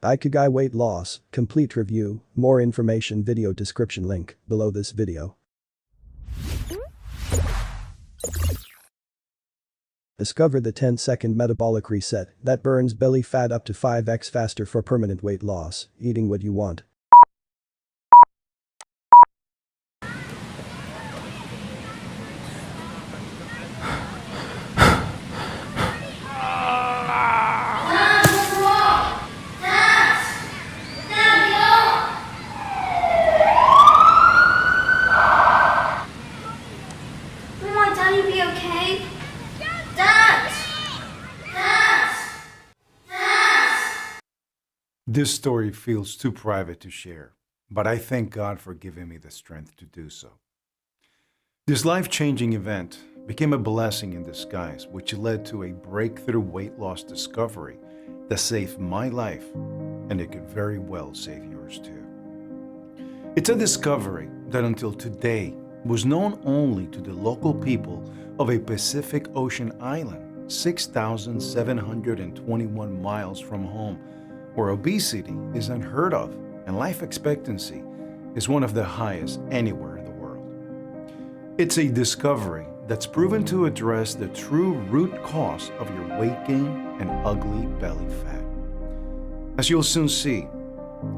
Ikigai weight loss, complete review, more information video description link below this video. Discover the 10-second metabolic reset that burns belly fat up to 5x faster for permanent weight loss, eating what you want. This story feels too private to share, but I thank God for giving me the strength to do so. This life-changing event became a blessing in disguise, which led to a breakthrough weight loss discovery that saved my life, and it could very well save yours too. It's a discovery that until today was known only to the local people of a Pacific Ocean island, 6,721 miles from home, where obesity is unheard of and life expectancy is one of the highest anywhere in the world. It's a discovery that's proven to address the true root cause of your weight gain and ugly belly fat. As you'll soon see,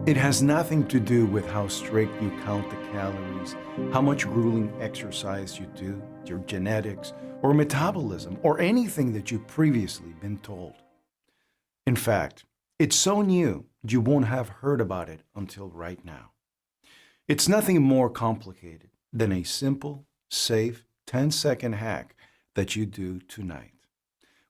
it has nothing to do with how strict you count the calories, how much grueling exercise you do, your genetics, or metabolism, or anything that you've previously been told. In fact, it's so new, you won't have heard about it until right now. It's nothing more complicated than a simple, safe 10-second hack that you do tonight,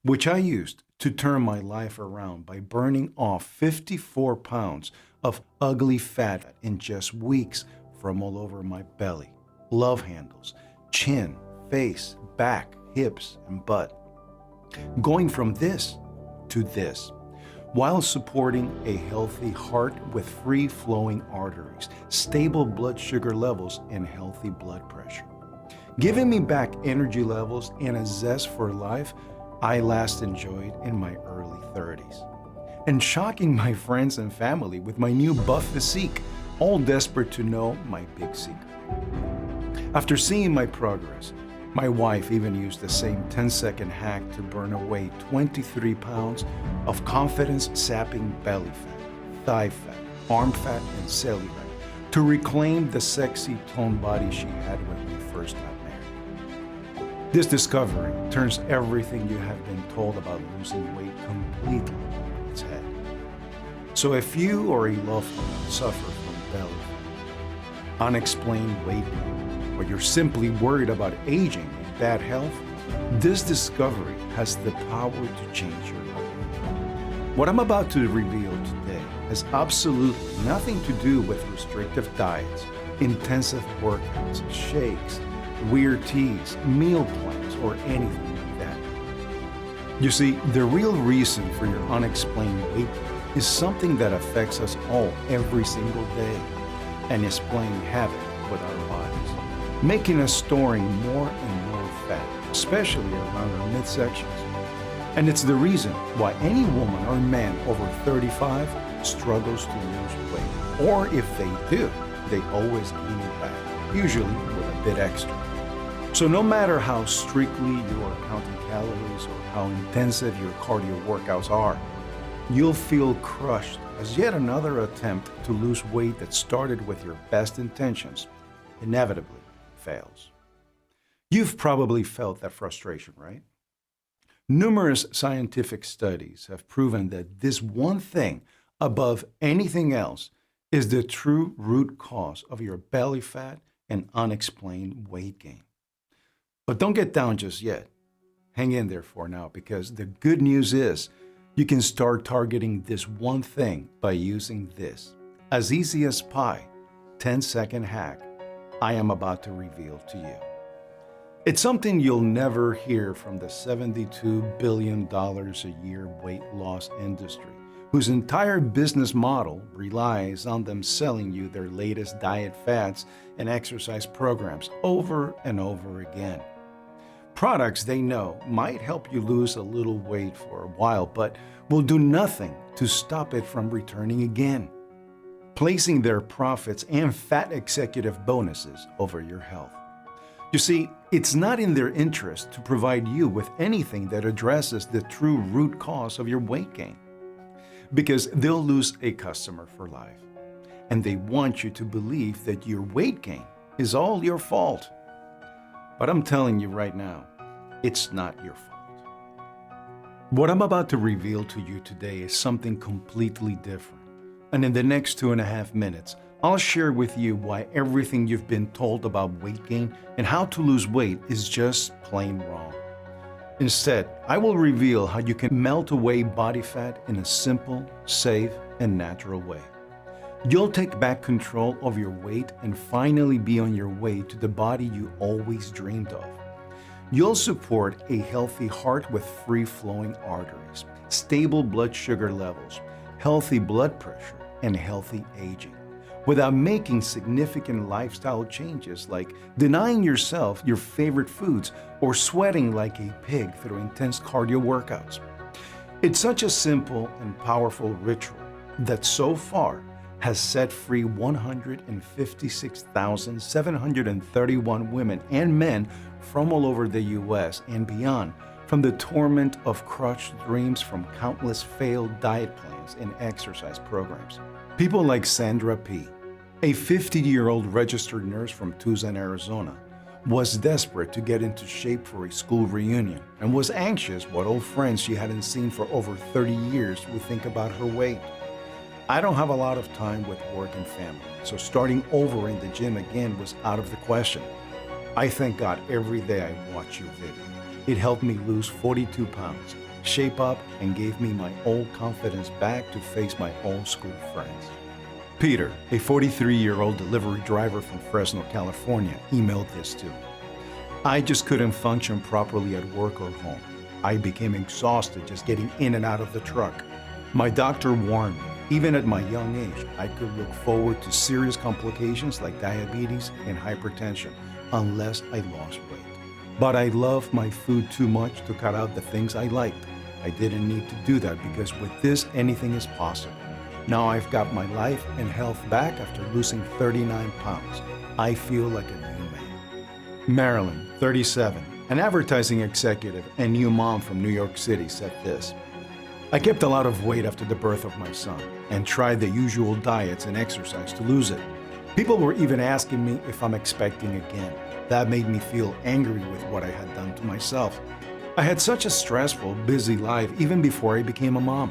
which I used to turn my life around by burning off 54 pounds of ugly fat in just weeks from all over my belly, love handles, chin, face, back, hips, and butt. Going from this to this, while supporting a healthy heart with free-flowing arteries, stable blood sugar levels, and healthy blood pressure. Giving me back energy levels and a zest for life I last enjoyed in my early 30s. And shocking my friends and family with my new buff physique, all desperate to know my big secret. After seeing my progress, my wife even used the same 10-second hack to burn away 23 pounds of confidence-sapping belly fat, thigh fat, arm fat, and cellulite to reclaim the sexy toned body she had when we first got married. This discovery turns everything you have been told about losing weight completely on its head. So if you or a loved one suffer from belly fat, unexplained weight gain, or you're simply worried about aging and bad health, this discovery has the power to change your life. What I'm about to reveal today has absolutely nothing to do with restrictive diets, intensive workouts, shakes, weird teas, meal plans, or anything like that. You see, the real reason for your unexplained weight gain is something that affects us all every single day and is playing havoc with our bodies, making us storing more and more fat, especially around our midsections. And it's the reason why any woman or man over 35 struggles to lose weight. Or if they do, they always gain it back, usually with a bit extra. So no matter how strictly you are counting calories or how intensive your cardio workouts are, you'll feel crushed as yet another attempt to lose weight that started with your best intentions inevitably fails. You've probably felt that frustration, right? Numerous scientific studies have proven that this one thing above anything else is the true root cause of your belly fat and unexplained weight gain. But don't get down just yet. Hang in there for now, because the good news is you can start targeting this one thing by using this, as easy as pie, 10-second hack I am about to reveal to you. It's something you'll never hear from the $72 billion a year weight loss industry, whose entire business model relies on them selling you their latest diet fads and exercise programs over and over again. Products they know might help you lose a little weight for a while, but will do nothing to stop it from returning again, placing their profits and fat executive bonuses over your health. You see, it's not in their interest to provide you with anything that addresses the true root cause of your weight gain, because they'll lose a customer for life, and they want you to believe that your weight gain is all your fault. But I'm telling you right now, it's not your fault. What I'm about to reveal to you today is something completely different. And in the next 2.5 minutes, I'll share with you why everything you've been told about weight gain and how to lose weight is just plain wrong. Instead, I will reveal how you can melt away body fat in a simple, safe, and natural way. You'll take back control of your weight and finally be on your way to the body you always dreamed of. You'll support a healthy heart with free-flowing arteries, stable blood sugar levels, healthy blood pressure, and healthy aging, without making significant lifestyle changes like denying yourself your favorite foods or sweating like a pig through intense cardio workouts. It's such a simple and powerful ritual that so far has set free 156,731 women and men from all over the U.S. and beyond from the torment of crushed dreams from countless failed diet plans and exercise programs. People like Sandra P., a 50-year-old registered nurse from Tucson, Arizona, was desperate to get into shape for a school reunion and was anxious what old friends she hadn't seen for over 30 years would think about her weight. I don't have a lot of time with work and family, so starting over in the gym again was out of the question. I thank God every day I watch your video. It helped me lose 42 pounds, shape up, and gave me my old confidence back to face my old school friends. Peter, a 43-year-old delivery driver from Fresno, California, emailed this to me. I just couldn't function properly at work or home. I became exhausted just getting in and out of the truck. My doctor warned me, even at my young age, I could look forward to serious complications like diabetes and hypertension unless I lost weight. But I loved my food too much to cut out the things I liked. I didn't need to do that because with this, anything is possible. Now I've got my life and health back after losing 39 pounds. I feel like a new man. Marilyn, 37, an advertising executive and new mom from New York City, said this. I kept a lot of weight after the birth of my son and tried the usual diets and exercise to lose it. People were even asking me if I'm expecting again. That made me feel angry with what I had done to myself. I had such a stressful, busy life even before I became a mom.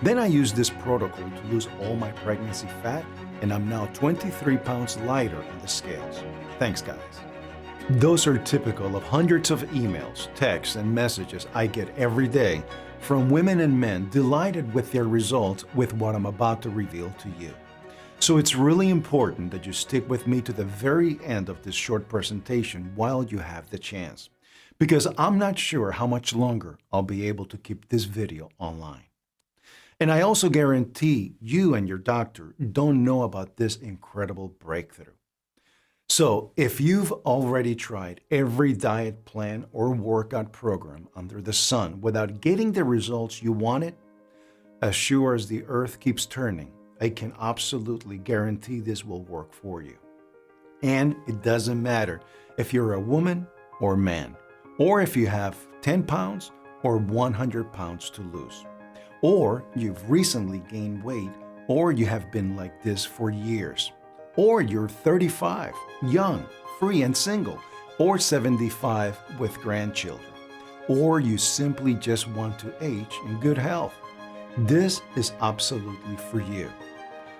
Then I used this protocol to lose all my pregnancy fat, and I'm now 23 pounds lighter on the scales. Thanks, guys. Those are typical of hundreds of emails, texts, and messages I get every day from women and men delighted with their results with what I'm about to reveal to you. So it's really important that you stick with me to the very end of this short presentation while you have the chance, because I'm not sure how much longer I'll be able to keep this video online. And I also guarantee you and your doctor don't know about this incredible breakthrough. So if you've already tried every diet plan or workout program under the sun without getting the results you wanted, as sure as the earth keeps turning, I can absolutely guarantee this will work for you. And it doesn't matter if you're a woman or man, or if you have 10 pounds or 100 pounds to lose, or you've recently gained weight, or you have been like this for years, or you're 35, young, free and single, or 75 with grandchildren, or you simply just want to age in good health. This is absolutely for you.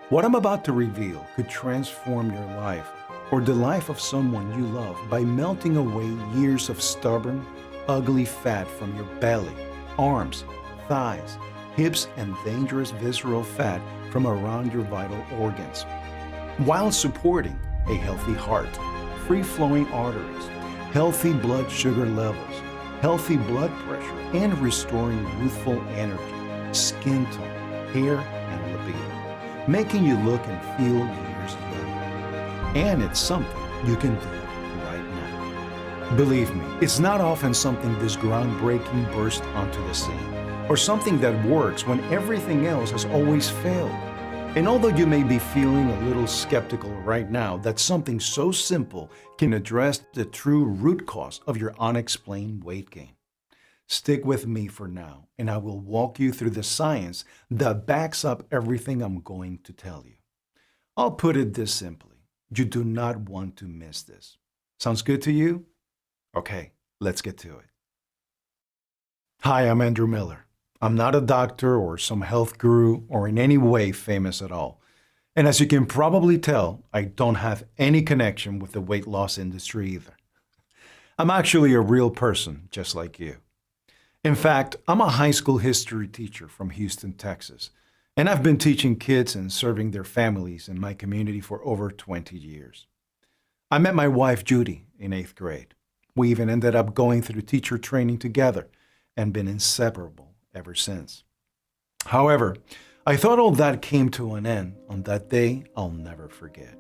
What I'm about to reveal could transform your life or the life of someone you love by melting away years of stubborn, ugly fat from your belly, arms, thighs, hips, and dangerous visceral fat from around your vital organs, while supporting a healthy heart, free-flowing arteries, healthy blood sugar levels, healthy blood pressure, and restoring youthful energy, skin tone, hair, and libido, making you look and feel years younger. And it's something you can do right now. Believe me, it's not often something this groundbreaking bursts onto the scene, or something that works when everything else has always failed. And although you may be feeling a little skeptical right now that something so simple can address the true root cause of your unexplained weight gain, stick with me for now, and I will walk you through the science that backs up everything I'm going to tell you. I'll put it this simply: you do not want to miss this. Sounds good to you? Okay, let's get to it. Hi, I'm Andrew Miller. I'm not a doctor or some health guru or in any way famous at all. And as you can probably tell, I don't have any connection with the weight loss industry either. I'm actually a real person, just like you. In fact, I'm a high school history teacher from Houston, Texas, and I've been teaching kids and serving their families in my community for over 20 years. I met my wife, Judy, in 8th grade. We even ended up going through teacher training together and been inseparable ever since. However, I thought all that came to an end on that day I'll never forget.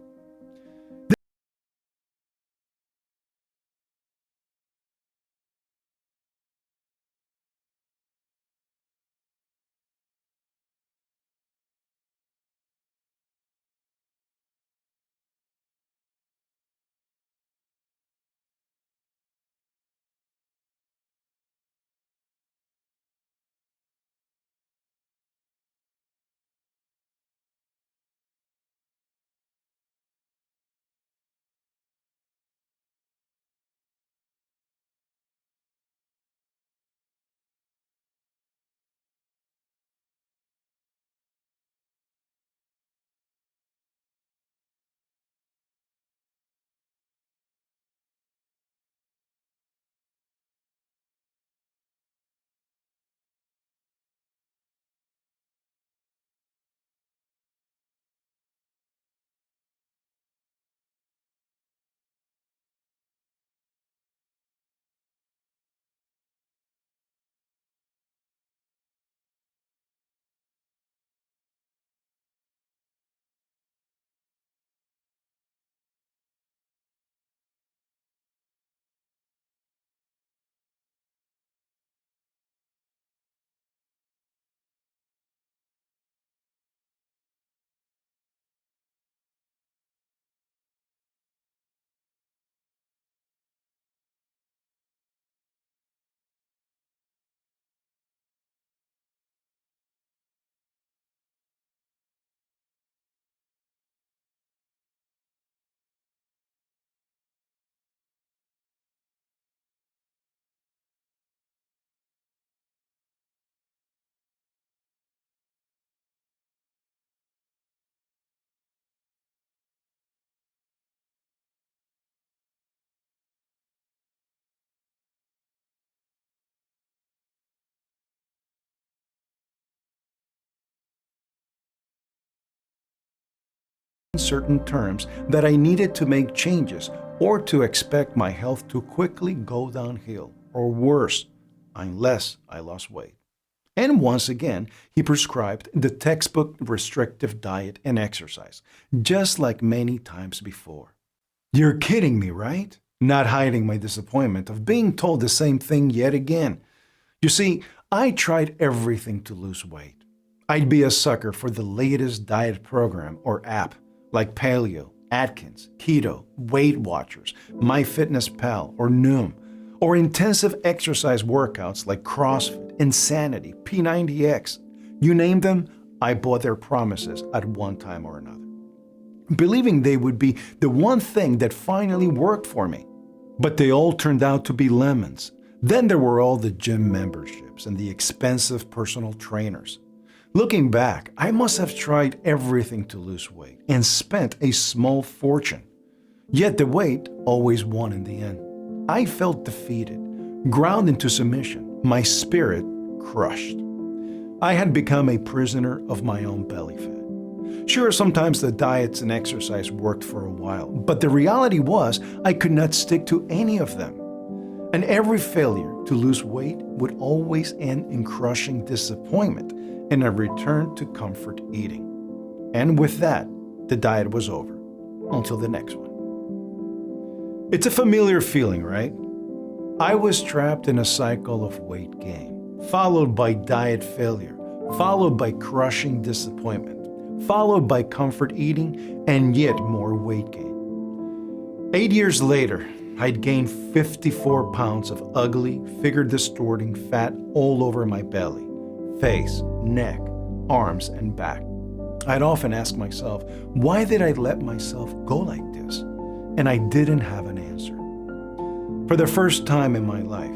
Certain terms that I needed to make changes or to expect my health to quickly go downhill, or worse, unless I lost weight. And once again, he prescribed the textbook restrictive diet and exercise, just like many times before. You're kidding me, right? Not hiding my disappointment of being told the same thing yet again. You see, I tried everything to lose weight. I'd be a sucker for the latest diet program or app, like Paleo, Atkins, Keto, Weight Watchers, MyFitnessPal, or Noom, or intensive exercise workouts like CrossFit, Insanity, P90X. You name them, I bought their promises at one time or another, believing they would be the one thing that finally worked for me. But they all turned out to be lemons. Then there were all the gym memberships and the expensive personal trainers. Looking back, I must have tried everything to lose weight and spent a small fortune. Yet the weight always won in the end. I felt defeated, ground into submission, my spirit crushed. I had become a prisoner of my own belly fat. Sure, sometimes the diets and exercise worked for a while, but the reality was I could not stick to any of them. And every failure to lose weight would always end in crushing disappointment and a return to comfort eating. And with that, the diet was over, until the next one. It's a familiar feeling, right? I was trapped in a cycle of weight gain, followed by diet failure, followed by crushing disappointment, followed by comfort eating, and yet more weight gain. 8 years later, I'd gained 54 pounds of ugly, figure-distorting fat all over my belly, face, neck, arms, and back. I'd often ask myself, why did I let myself go like this? And I didn't have an answer. For the first time in my life,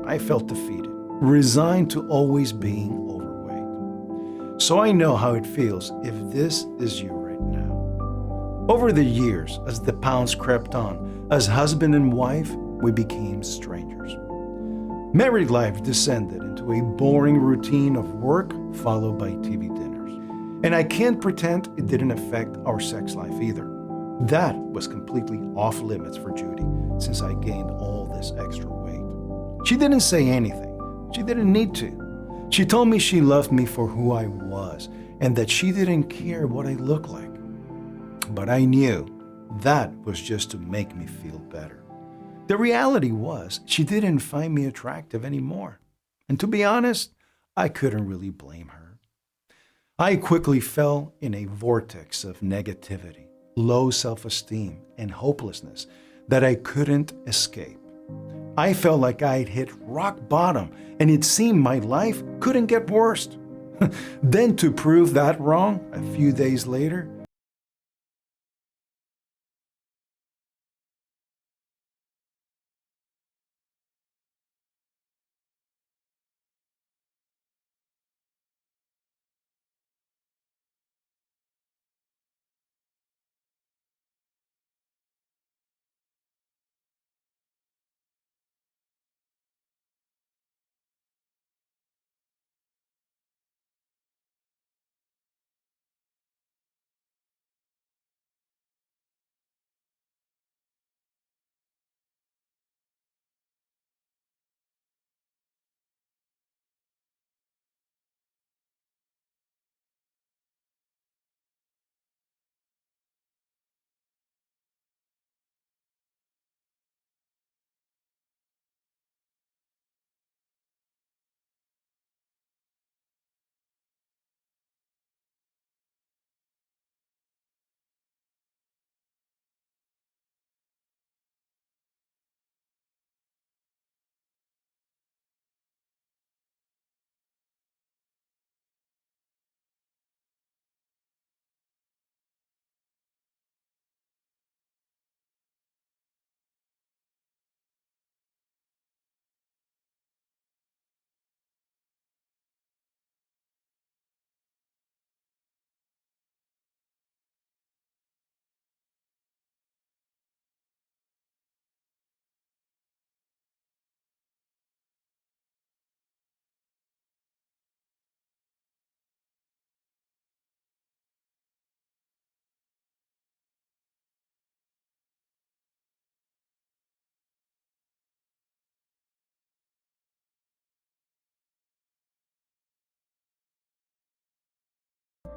I felt defeated, resigned to always being overweight. So I know how it feels if this is you right now. Over the years, as the pounds crept on, as husband and wife, we became strangers. Married life descended into a boring routine of work followed by TV dinners. And I can't pretend it didn't affect our sex life either. That was completely off limits for Judy since I gained all this extra weight. She didn't say anything. She didn't need to. She told me she loved me for who I was and that she didn't care what I looked like. But I knew that was just to make me feel better. The reality was she didn't find me attractive anymore. And to be honest, I couldn't really blame her. I quickly fell in a vortex of negativity, low self-esteem, and hopelessness that I couldn't escape. I felt like I'd hit rock bottom, and it seemed my life couldn't get worse. Then to prove that wrong, a few days later,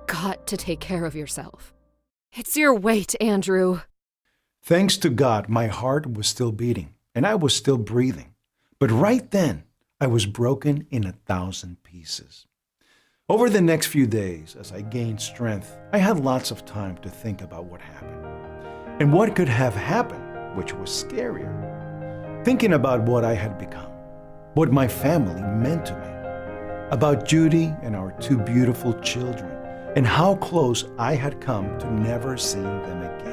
Got to take care of yourself. It's your weight, Andrew. thanks to God, my heart was still beating and I was still breathing. But right then, I was broken in 1,000 pieces. Over the next few days, as I gained strength, I had lots of time to think about what happened and what could have happened, which was scarier. Thinking about what I had become, what my family meant to me, about Judy and our 2 beautiful children, and how close I had come to never seeing them again.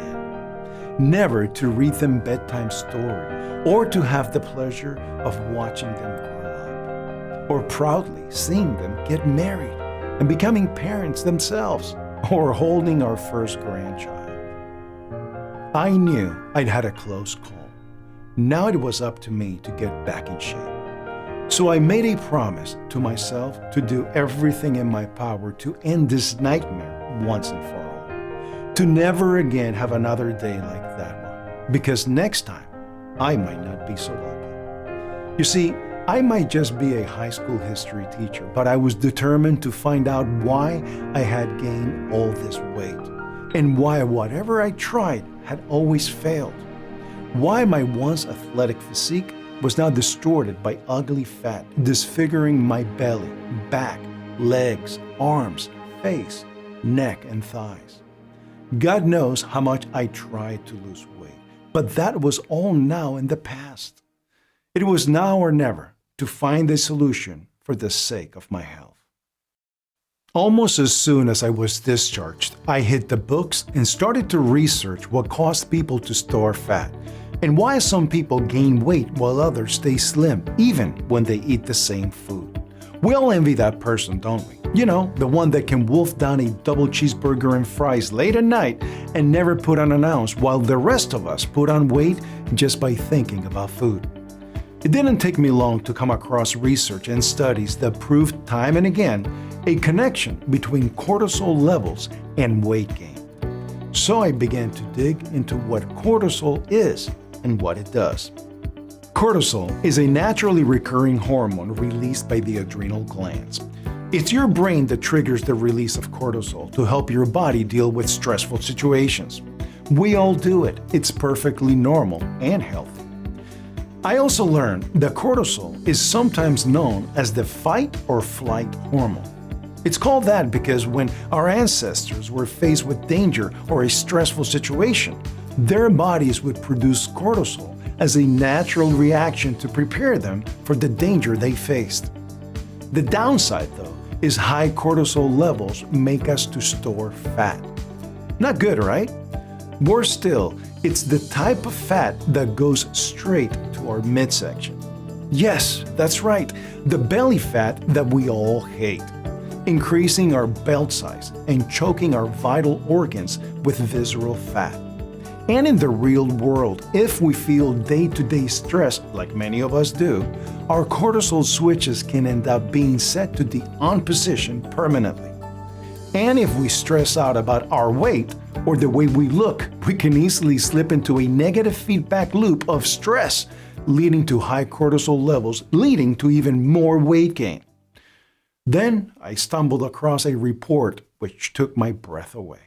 Never to read them bedtime story or to have the pleasure of watching them grow up, or proudly seeing them get married and becoming parents themselves, or holding our first grandchild. I knew I'd had a close call. Now it was up to me to get back in shape. So I made a promise to myself to do everything in my power to end this nightmare once and for all. To never again have another day like that one. Because next time, I might not be so lucky. You see, I might just be a high school history teacher, but I was determined to find out why I had gained all this weight, and why whatever I tried had always failed. Why my once athletic physique was now distorted by ugly fat, disfiguring my belly, back, legs, arms, face, neck, and thighs. God knows how much I tried to lose weight, but that was all now in the past. It was now or never to find a solution for the sake of my health. Almost as soon as I was discharged, I hit the books and started to research what caused people to store fat and why some people gain weight while others stay slim, even when they eat the same food. We all envy that person, don't we? You know, the one that can wolf down a double cheeseburger and fries late at night and never put on an ounce, while the rest of us put on weight just by thinking about food. It didn't take me long to come across research and studies that proved time and again a connection between cortisol levels and weight gain. So I began to dig into what cortisol is and what it does. Cortisol is a naturally recurring hormone released by the adrenal glands. It's your brain that triggers the release of cortisol to help your body deal with stressful situations. We all do it. It's perfectly normal and healthy. I also learned that cortisol is sometimes known as the fight or flight hormone. It's called that because when our ancestors were faced with danger or a stressful situation, their bodies would produce cortisol as a natural reaction to prepare them for the danger they faced. The downside, though, is high cortisol levels make us to store fat. Not good, right? Worse still, it's the type of fat that goes straight to our midsection. Yes, that's right, the belly fat that we all hate, increasing our belt size and choking our vital organs with visceral fat. And in the real world, if we feel day-to-day stress, like many of us do, our cortisol switches can end up being set to the on position permanently. And if we stress out about our weight or the way we look, we can easily slip into a negative feedback loop of stress, leading to high cortisol levels, leading to even more weight gain. Then I stumbled across a report which took my breath away.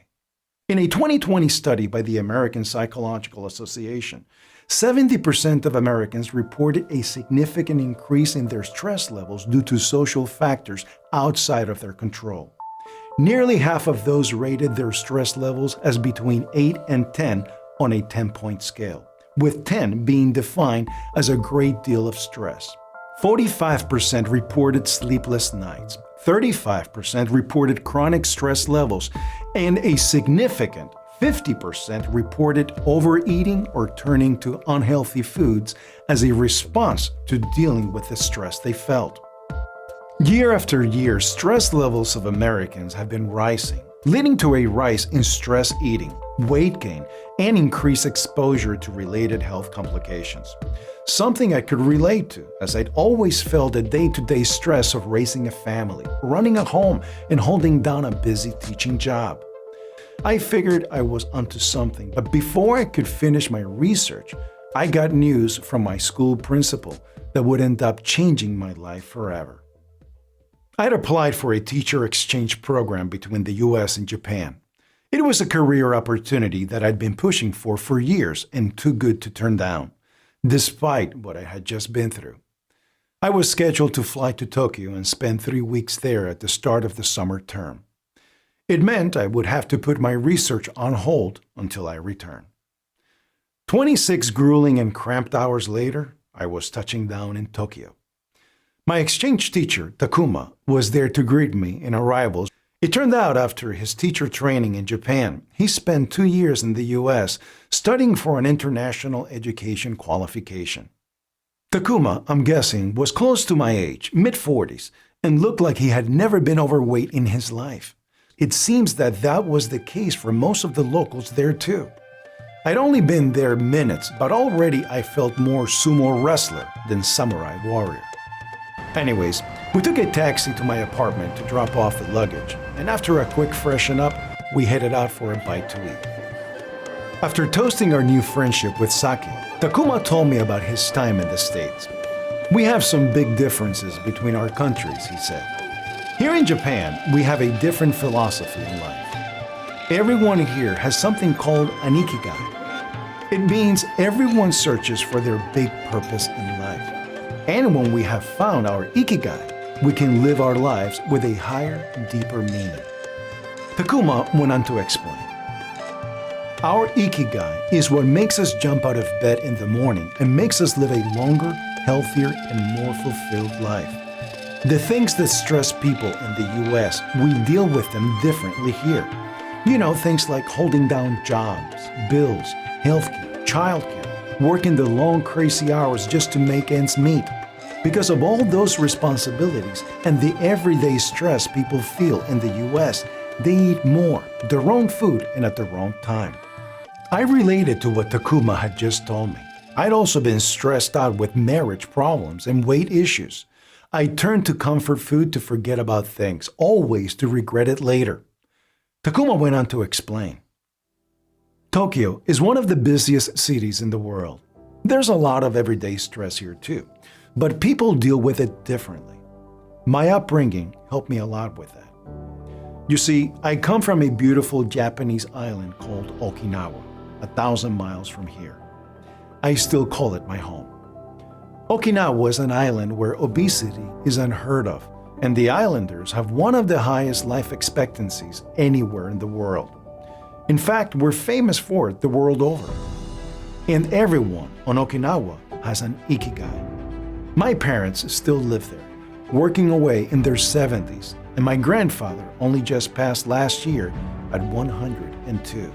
In a 2020 study by the American Psychological Association, 70% of Americans reported a significant increase in their stress levels due to social factors outside of their control. Nearly half of those rated their stress levels as between 8 and 10 on a 10-point scale, with 10 being defined as a great deal of stress. 45% reported sleepless nights, 35% reported chronic stress levels, and a significant 50% reported overeating or turning to unhealthy foods as a response to dealing with the stress they felt. Year after year, stress levels of Americans have been rising, leading to a rise in stress eating, weight gain, and increased exposure to related health complications. Something I could relate to, as I'd always felt the day-to-day stress of raising a family, running a home, and holding down a busy teaching job. I figured I was onto something, but before I could finish my research, I got news from my school principal that would end up changing my life forever. I'd applied for a teacher exchange program between the US and Japan. It was a career opportunity that I'd been pushing for years and too good to turn down, despite what I had just been through. I was scheduled to fly to Tokyo and spend 3 weeks there at the start of the summer term. It meant I would have to put my research on hold until I returned. 26 grueling and cramped hours later, I was touching down in Tokyo. My exchange teacher, Takuma, was there to greet me in arrival. It turned out after his teacher training in Japan, he spent 2 years in the US studying for an international education qualification. Takuma, I'm guessing, was close to my age, mid-40s, and looked like he had never been overweight in his life. It seems that was the case for most of the locals there too. I'd only been there minutes, but already I felt more sumo wrestler than samurai warrior. Anyways, we took a taxi to my apartment to drop off the luggage, and after a quick freshen up, we headed out for a bite to eat. After toasting our new friendship with sake, Takuma told me about his time in the States. We have some big differences between our countries, he said. Here in Japan, we have a different philosophy in life. Everyone here has something called an Ikigai. It means everyone searches for their big purpose in life. And when we have found our Ikigai, we can live our lives with a higher, deeper meaning. Takuma went on to explain. Our Ikigai is what makes us jump out of bed in the morning and makes us live a longer, healthier, and more fulfilled life. The things that stress people in the US, we deal with them differently here. You know, things like holding down jobs, bills, healthcare, childcare, working the long, crazy hours just to make ends meet. Because of all those responsibilities and the everyday stress people feel in the US, they eat more, the wrong food, and at the wrong time. I related to what Takuma had just told me. I'd also been stressed out with marriage problems and weight issues. I turned to comfort food to forget about things, always to regret it later. Takuma went on to explain. Tokyo is one of the busiest cities in the world. There's a lot of everyday stress here too, but people deal with it differently. My upbringing helped me a lot with that. You see, I come from a beautiful Japanese island called Okinawa, 1,000 miles from here. I still call it my home. Okinawa is an island where obesity is unheard of, and the islanders have one of the highest life expectancies anywhere in the world. In fact, we're famous for it the world over. And everyone on Okinawa has an Ikigai. My parents still live there, working away in their 70s, and my grandfather only just passed last year at 102.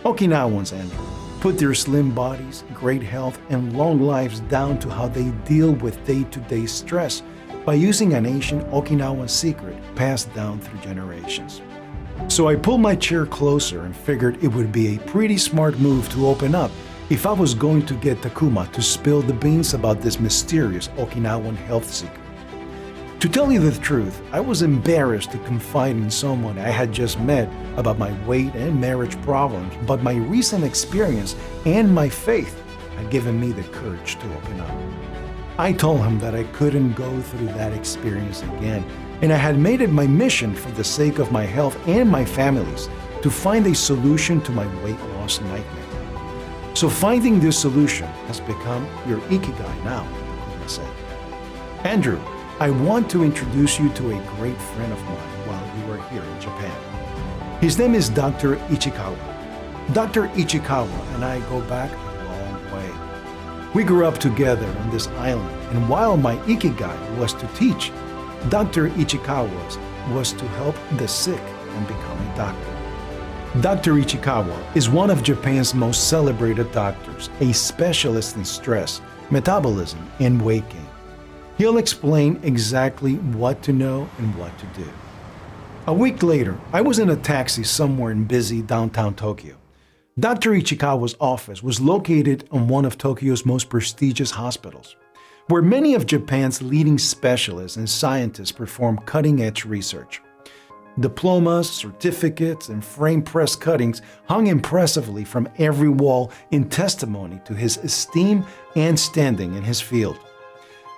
Okinawans, Andrew, put their slim bodies, great health, and long lives down to how they deal with day-to-day stress by using an ancient Okinawan secret passed down through generations. So I pulled my chair closer and figured it would be a pretty smart move to open up if I was going to get Takuma to spill the beans about this mysterious Okinawan health secret. To tell you the truth, I was embarrassed to confide in someone I had just met about my weight and marriage problems, but my recent experience and my faith had given me the courage to open up. I told him that I couldn't go through that experience again, and I had made it my mission for the sake of my health and my family's to find a solution to my weight loss nightmare. So finding this solution has become your Ikigai now, Takuma said. Andrew, I want to introduce you to a great friend of mine while you are here in Japan. His name is Dr. Ichikawa. Dr. Ichikawa and I go back a long way. We grew up together on this island, and while my Ikigai was to teach, Dr. Ichikawa's was to help the sick and become a doctor. Dr. Ichikawa is one of Japan's most celebrated doctors, a specialist in stress, metabolism, and weight gain. He'll explain exactly what to know and what to do. A week later, I was in a taxi somewhere in busy downtown Tokyo. Dr. Ichikawa's office was located on one of Tokyo's most prestigious hospitals, where many of Japan's leading specialists and scientists perform cutting-edge research. Diplomas, certificates, and frame press cuttings hung impressively from every wall in testimony to his esteem and standing in his field.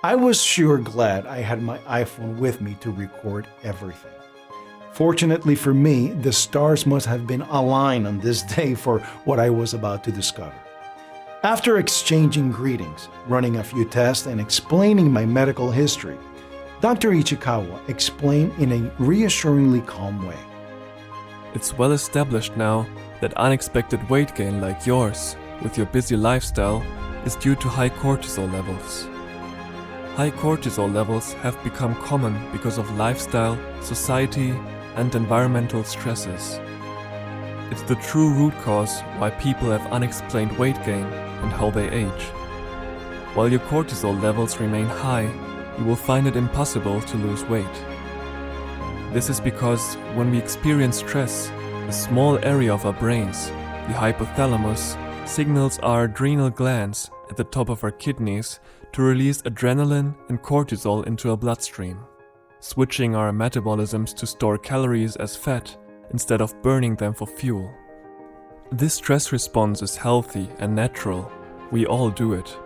I was sure glad I had my iPhone with me to record everything. Fortunately for me, the stars must have been aligned on this day for what I was about to discover. After exchanging greetings, running a few tests, and explaining my medical history, Dr. Ichikawa explained in a reassuringly calm way. It's well established now that unexpected weight gain like yours, with your busy lifestyle, is due to high cortisol levels. High cortisol levels have become common because of lifestyle, society, and environmental stresses. It's the true root cause why people have unexplained weight gain and how they age. While your cortisol levels remain high, you will find it impossible to lose weight. This is because when we experience stress, a small area of our brains, the hypothalamus, signals our adrenal glands at the top of our kidneys to release adrenaline and cortisol into our bloodstream, switching our metabolisms to store calories as fat instead of burning them for fuel. This stress response is healthy and natural. We all do it.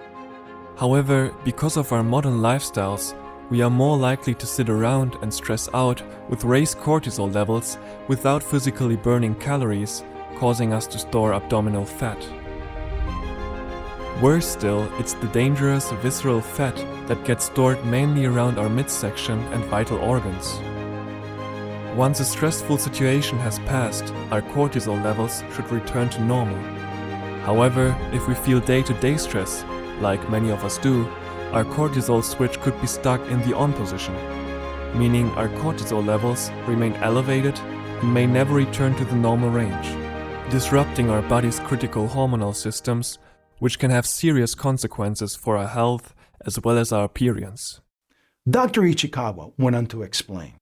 However, because of our modern lifestyles, we are more likely to sit around and stress out with raised cortisol levels without physically burning calories, causing us to store abdominal fat. Worse still, it's the dangerous visceral fat that gets stored mainly around our midsection and vital organs. Once a stressful situation has passed, our cortisol levels should return to normal. However, if we feel day-to-day stress, like many of us do, our cortisol switch could be stuck in the on position, meaning our cortisol levels remain elevated and may never return to the normal range, disrupting our body's critical hormonal systems, which can have serious consequences for our health as well as our appearance. Dr. Ichikawa went on to explain,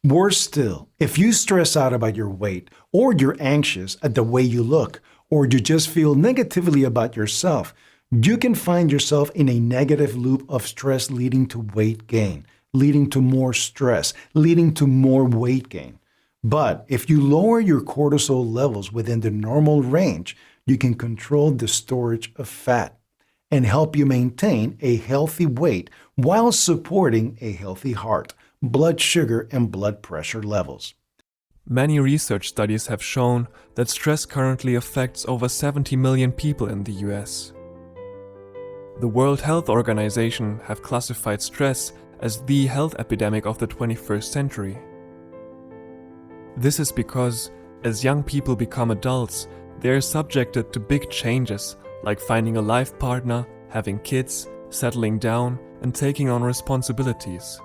worse still, if you stress out about your weight, or you're anxious at the way you look, or you just feel negatively about yourself, you can find yourself in a negative loop of stress leading to weight gain, leading to more stress, leading to more weight gain. But if you lower your cortisol levels within the normal range, you can control the storage of fat and help you maintain a healthy weight while supporting a healthy heart, blood sugar, and blood pressure levels. Many research studies have shown that stress currently affects over 70 million people in the US. The World Health Organization have classified stress as the health epidemic of the 21st century. This is because, as young people become adults, they are subjected to big changes like finding a life partner, having kids, settling down, and taking on responsibilities.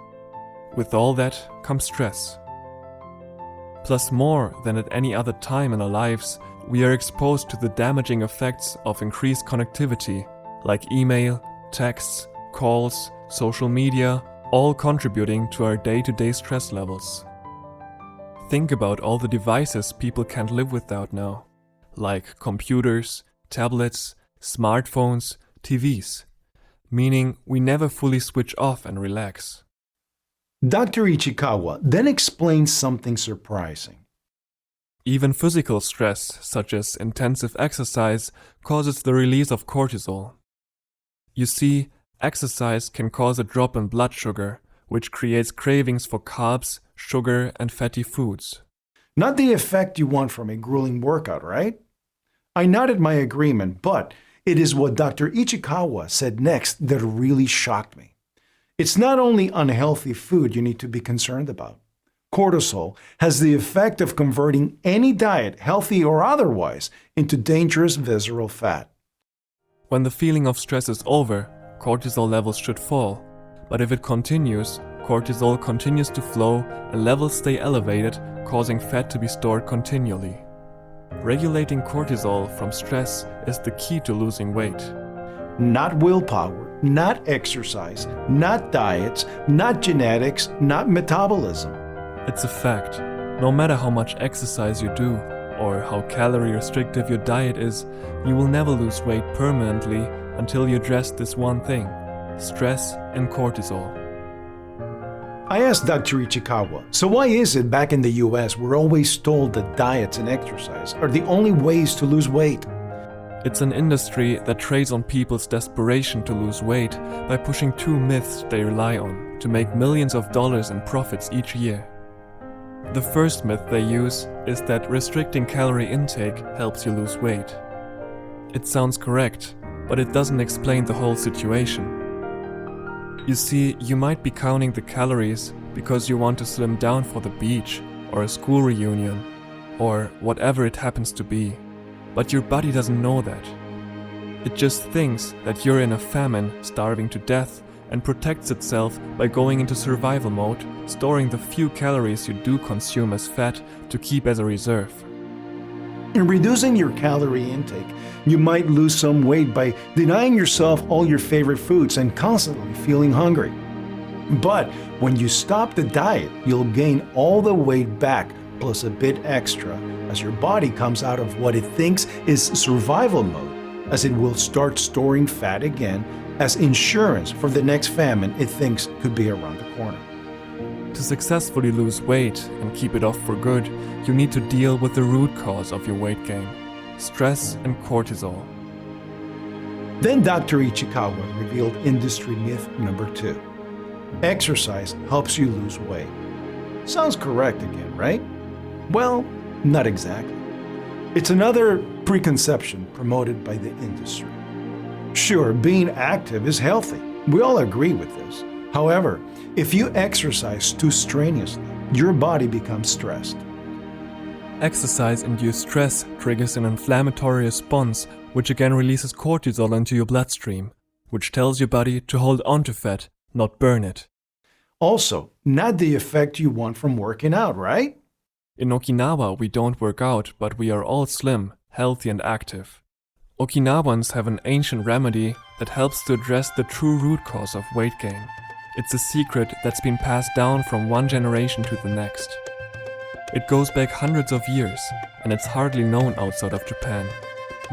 With all that comes stress. Plus, more than at any other time in our lives, we are exposed to the damaging effects of increased connectivity, like email, texts, calls, social media, all contributing to our day-to-day stress levels. Think about all the devices people can't live without now, like computers, tablets, smartphones, TVs, meaning we never fully switch off and relax. Dr. Ichikawa then explains something surprising. Even physical stress, such as intensive exercise, causes the release of cortisol. You see, exercise can cause a drop in blood sugar, which creates cravings for carbs, sugar, and fatty foods. Not the effect you want from a grueling workout, right? I nodded my agreement, but it is what Dr. Ichikawa said next that really shocked me. It's not only unhealthy food you need to be concerned about. Cortisol has the effect of converting any diet, healthy or otherwise, into dangerous visceral fat. When the feeling of stress is over, cortisol levels should fall. But if it continues, cortisol continues to flow and levels stay elevated, causing fat to be stored continually. Regulating cortisol from stress is the key to losing weight. Not willpower, not exercise, not diets, not genetics, not metabolism. It's a fact. No matter how much exercise you do, or how calorie restrictive your diet is, you will never lose weight permanently until you address this one thing: stress and cortisol. I asked Dr. Ichikawa, so why is it back in the US we're always told that diets and exercise are the only ways to lose weight? It's an industry that trades on people's desperation to lose weight by pushing two myths they rely on to make millions of dollars in profits each year. The first myth they use is that restricting calorie intake helps you lose weight. It sounds correct, but it doesn't explain the whole situation. You see, you might be counting the calories because you want to slim down for the beach or a school reunion or whatever it happens to be. But your body doesn't know that. It just thinks that you're in a famine, starving to death, and protects itself by going into survival mode, storing the few calories you do consume as fat to keep as a reserve. In reducing your calorie intake, you might lose some weight by denying yourself all your favorite foods and constantly feeling hungry. But when you stop the diet, you'll gain all the weight back plus a bit extra as your body comes out of what it thinks is survival mode, as it will start storing fat again as insurance for the next famine it thinks could be around the corner. To successfully lose weight and keep it off for good, you need to deal with the root cause of your weight gain: stress and cortisol. Then Dr. Ichikawa revealed industry myth number 2. Exercise helps you lose weight. Sounds correct again, right? Well, not exactly. It's another preconception promoted by the industry. Sure, being active is healthy. We all agree with this. However, if you exercise too strenuously, your body becomes stressed. Exercise-induced stress triggers an inflammatory response, which again releases cortisol into your bloodstream, which tells your body to hold onto fat, not burn it. Also, not the effect you want from working out, right? In Okinawa, we don't work out, but we are all slim, healthy and active. Okinawans have an ancient remedy that helps to address the true root cause of weight gain. It's a secret that's been passed down from one generation to the next. It goes back hundreds of years, and it's hardly known outside of Japan.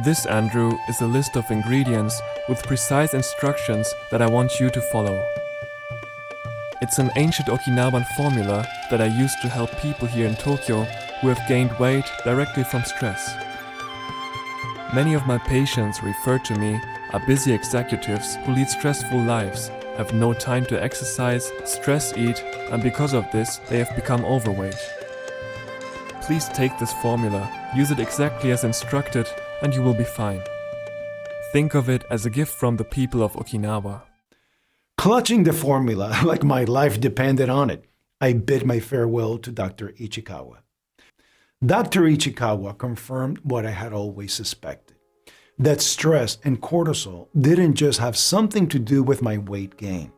This, Andrew, is a list of ingredients with precise instructions that I want you to follow. It's an ancient Okinawan formula that I use to help people here in Tokyo who have gained weight directly from stress. Many of my patients referred to me are busy executives who lead stressful lives, have no time to exercise, stress eat, and because of this, they have become overweight. Please take this formula, use it exactly as instructed, and you will be fine. Think of it as a gift from the people of Okinawa. Clutching the formula like my life depended on it, I bid my farewell to Dr. Ichikawa. Dr. Ichikawa confirmed what I had always suspected, that stress and cortisol didn't just have something to do with my weight gain.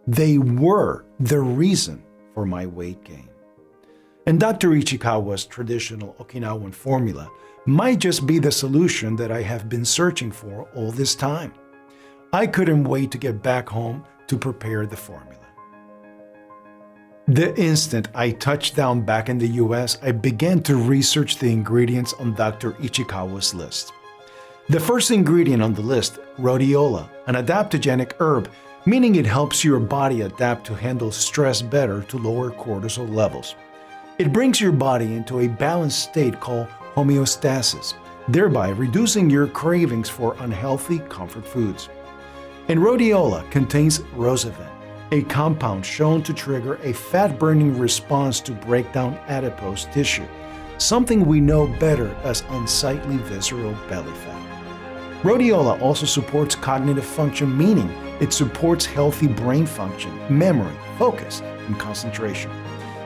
They were the reason for my weight gain. And Dr. Ichikawa's traditional Okinawan formula might just be the solution that I have been searching for all this time. I couldn't wait to get back home to prepare the formula. The instant I touched down back in the US, I began to research the ingredients on Dr. Ichikawa's list. The first ingredient on the list, rhodiola, an adaptogenic herb, meaning it helps your body adapt to handle stress better to lower cortisol levels. It brings your body into a balanced state called homeostasis, thereby reducing your cravings for unhealthy comfort foods. And rhodiola contains rosavan, a compound shown to trigger a fat-burning response to break down adipose tissue, something we know better as unsightly visceral belly fat. Rhodiola also supports cognitive function, meaning it supports healthy brain function, memory, focus, and concentration.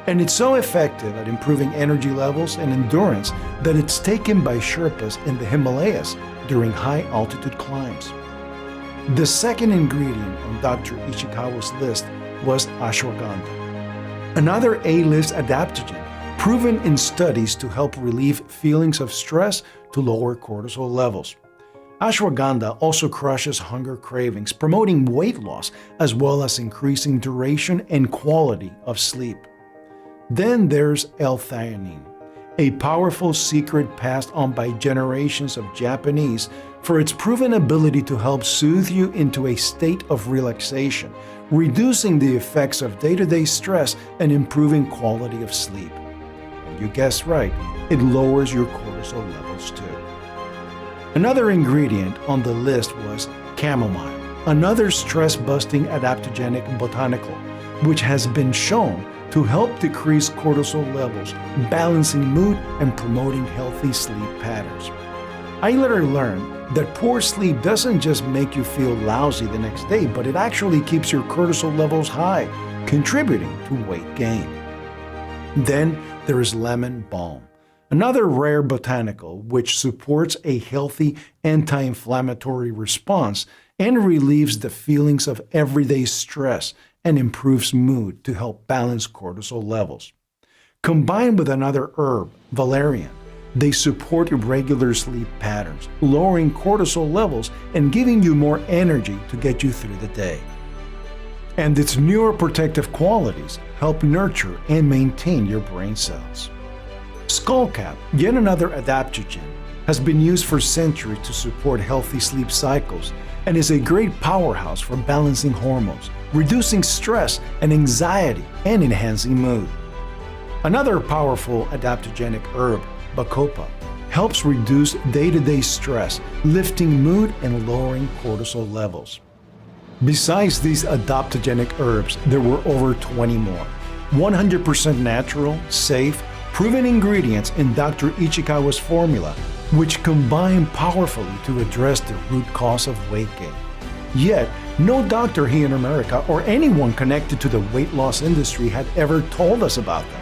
And it's so effective at improving energy levels and endurance that it's taken by Sherpas in the Himalayas during high-altitude climbs. The second ingredient on Dr. Ichikawa's list was ashwagandha, another A-list adaptogen proven in studies to help relieve feelings of stress to lower cortisol levels. Ashwagandha also crushes hunger cravings, promoting weight loss as well as increasing duration and quality of sleep. Then there's L-theanine, a powerful secret passed on by generations of Japanese for its proven ability to help soothe you into a state of relaxation, reducing the effects of day-to-day stress and improving quality of sleep. And you guessed right, it lowers your cortisol levels too. Another ingredient on the list was chamomile, another stress-busting adaptogenic botanical, which has been shown to help decrease cortisol levels, balancing mood and promoting healthy sleep patterns. I later learned that poor sleep doesn't just make you feel lousy the next day, but it actually keeps your cortisol levels high, contributing to weight gain. Then there is lemon balm, another rare botanical which supports a healthy anti-inflammatory response and relieves the feelings of everyday stress and improves mood to help balance cortisol levels. Combined with another herb, valerian, they support irregular sleep patterns, lowering cortisol levels and giving you more energy to get you through the day. And its neuroprotective qualities help nurture and maintain your brain cells. Skullcap, yet another adaptogen, has been used for centuries to support healthy sleep cycles and is a great powerhouse for balancing hormones, reducing stress and anxiety, and enhancing mood. Another powerful adaptogenic herb, bacopa, helps reduce day-to-day stress, lifting mood and lowering cortisol levels. Besides these adaptogenic herbs, there were over 20 more. 100% natural, safe, proven ingredients in Dr. Ichikawa's formula which combined powerfully to address the root cause of weight gain. Yet, no doctor here in America or anyone connected to the weight loss industry had ever told us about them.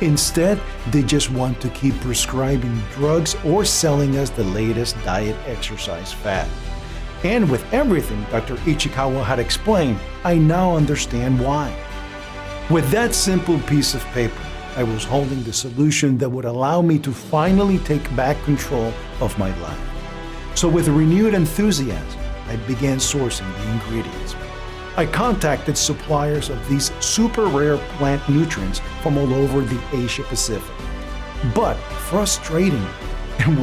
Instead, they just want to keep prescribing drugs or selling us the latest diet exercise fad. And with everything Dr. Ichikawa had explained, I now understand why. With that simple piece of paper, I was holding the solution that would allow me to finally take back control of my life. So with renewed enthusiasm, I began sourcing the ingredients. I contacted suppliers of these super rare plant nutrients from all over the Asia Pacific. But frustratingly,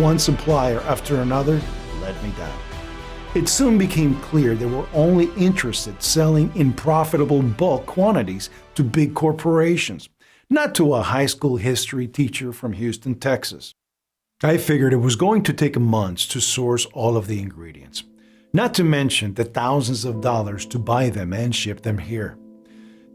one supplier after another let me down. It soon became clear they were only interested selling in profitable bulk quantities to big corporations, not to a high school history teacher from Houston, Texas. I figured it was going to take months to source all of the ingredients, not to mention the thousands of dollars to buy them and ship them here.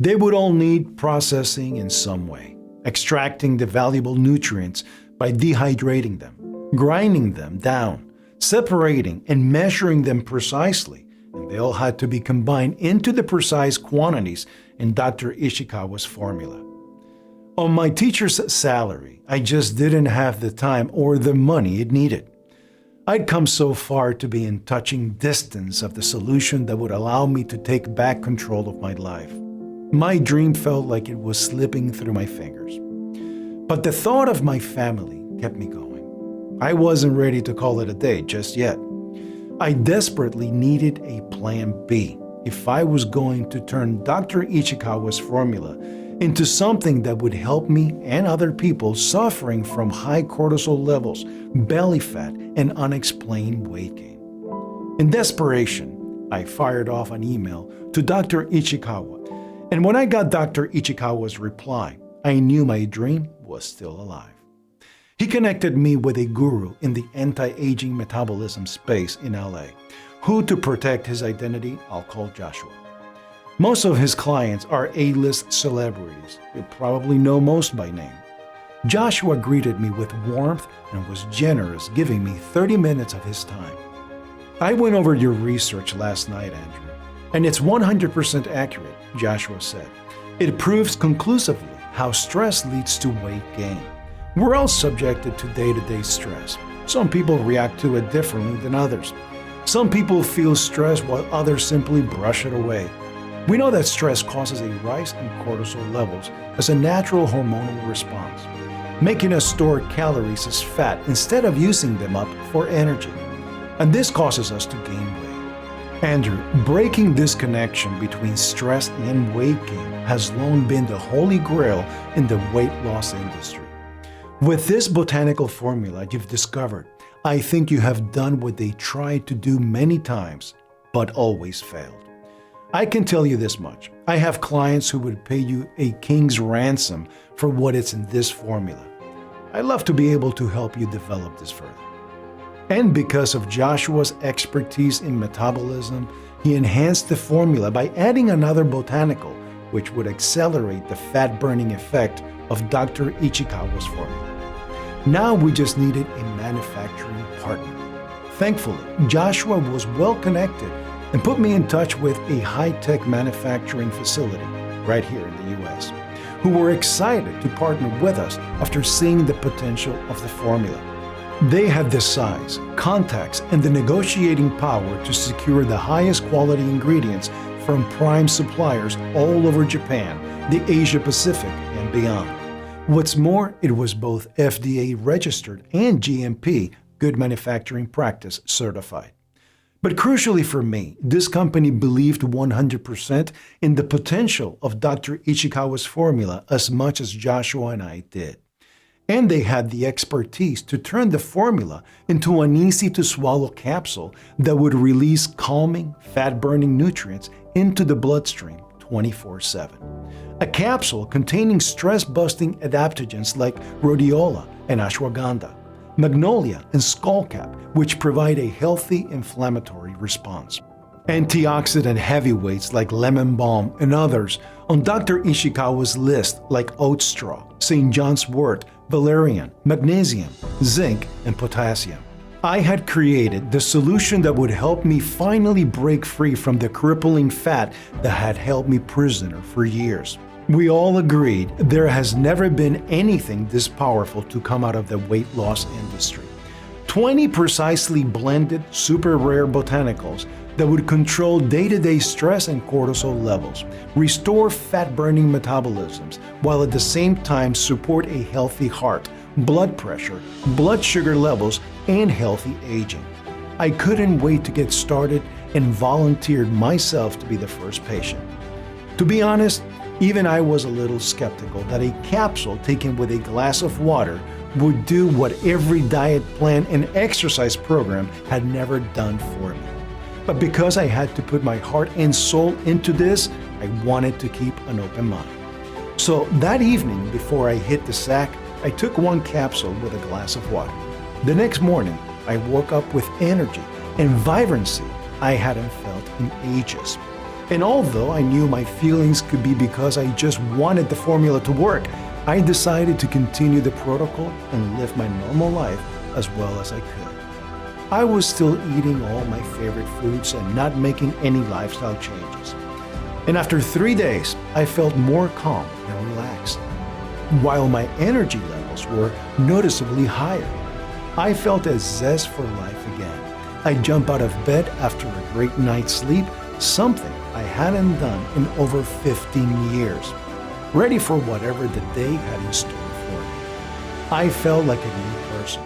They would all need processing in some way, extracting the valuable nutrients by dehydrating them, grinding them down, separating and measuring them precisely, and they all had to be combined into the precise quantities in Dr. Ishikawa's formula. On my teacher's salary, I just didn't have the time or the money it needed. I'd come so far to be in touching distance of the solution that would allow me to take back control of my life. My dream felt like it was slipping through my fingers. But the thought of my family kept me going. I wasn't ready to call it a day just yet. I desperately needed a plan B if I was going to turn Dr. Ichikawa's formula into something that would help me and other people suffering from high cortisol levels, belly fat, and unexplained weight gain. In desperation, I fired off an email to Dr. Ichikawa, and when I got Dr. Ichikawa's reply, I knew my dream was still alive. He connected me with a guru in the anti-aging metabolism space in LA, who, to protect his identity, I'll call Joshua. Most of his clients are A-list celebrities. You probably know most by name. Joshua greeted me with warmth and was generous, giving me 30 minutes of his time. I went over your research last night, Andrew, and it's 100% accurate, Joshua said. It proves conclusively how stress leads to weight gain. We're all subjected to day-to-day stress. Some people react to it differently than others. Some people feel stress while others simply brush it away. We know that stress causes a rise in cortisol levels as a natural hormonal response, making us store calories as fat instead of using them up for energy. And this causes us to gain weight. Andrew, breaking this connection between stress and weight gain has long been the holy grail in the weight loss industry. With this botanical formula you've discovered, I think you have done what they tried to do many times, but always failed. I can tell you this much. I have clients who would pay you a king's ransom for what is in this formula. I'd love to be able to help you develop this further. And because of Joshua's expertise in metabolism, he enhanced the formula by adding another botanical, which would accelerate the fat-burning effect of Dr. Ichikawa's formula. Now we just needed a manufacturing partner. Thankfully, Joshua was well connected and put me in touch with a high-tech manufacturing facility right here in the US, who were excited to partner with us after seeing the potential of the formula. They had the size, contacts, and the negotiating power to secure the highest quality ingredients from prime suppliers all over Japan, the Asia Pacific, and beyond. What's more, it was both FDA registered and GMP, Good Manufacturing Practice, certified. But crucially for me, this company believed 100% in the potential of Dr. Ichikawa's formula as much as Joshua and I did. And they had the expertise to turn the formula into an easy-to-swallow capsule that would release calming, fat-burning nutrients into the bloodstream 24/7. A capsule containing stress-busting adaptogens like rhodiola and ashwagandha, magnolia and skullcap, which provide a healthy inflammatory response. Antioxidant heavyweights like lemon balm and others on Dr. Ishikawa's list like oat straw, St. John's wort, valerian, magnesium, zinc, and potassium. I had created the solution that would help me finally break free from the crippling fat that had held me prisoner for years. We all agreed there has never been anything this powerful to come out of the weight loss industry. 20 precisely blended, super rare botanicals that would control day-to-day stress and cortisol levels, restore fat-burning metabolisms, while at the same time support a healthy heart, blood pressure, blood sugar levels, and healthy aging. I couldn't wait to get started and volunteered myself to be the first patient. To be honest, even I was a little skeptical that a capsule taken with a glass of water would do what every diet plan and exercise program had never done for me. But because I had to put my heart and soul into this, I wanted to keep an open mind. So that evening, before I hit the sack, I took one capsule with a glass of water. The next morning, I woke up with energy and vibrancy I hadn't felt in ages. And although I knew my feelings could be because I just wanted the formula to work, I decided to continue the protocol and live my normal life as well as I could. I was still eating all my favorite foods and not making any lifestyle changes. And after 3 days, I felt more calm and relaxed. While my energy levels were noticeably higher, I felt a zest for life again. I jumped out of bed after a great night's sleep, something I hadn't done in over 15 years, ready for whatever the day had in store for me. I felt like a new person.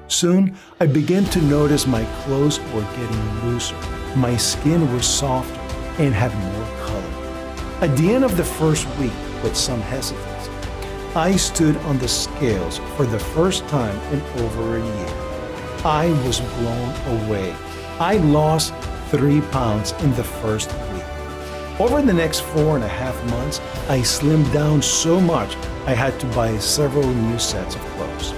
Soon, I began to notice my clothes were getting looser, my skin was softer, and had more color. At the end of the first week, with some hesitancy, I stood on the scales for the first time in over a year. I was blown away. I lost 3 pounds in the first week. Over the next 4.5 months, I slimmed down so much I had to buy several new sets of clothes.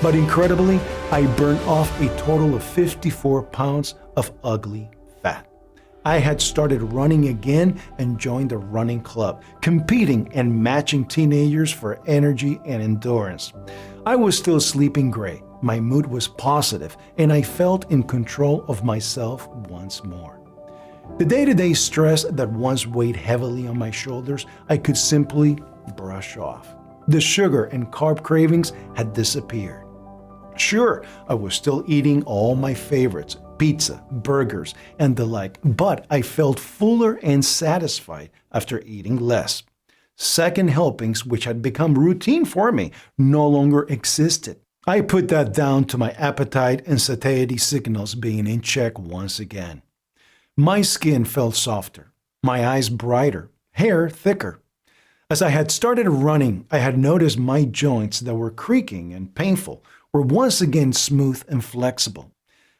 But incredibly, I burned off a total of 54 pounds of ugly fat. I had started running again and joined a running club, competing and matching teenagers for energy and endurance. I was still sleeping great, my mood was positive, and I felt in control of myself once more. The day-to-day stress that once weighed heavily on my shoulders, I could simply brush off. The sugar and carb cravings had disappeared. Sure, I was still eating all my favorites, pizza, burgers, and the like, but I felt fuller and satisfied after eating less. Second helpings, which had become routine for me, no longer existed. I put that down to my appetite and satiety signals being in check once again. My skin felt softer, my eyes brighter, hair thicker. As I had started running, I had noticed my joints that were creaking and painful were once again smooth and flexible.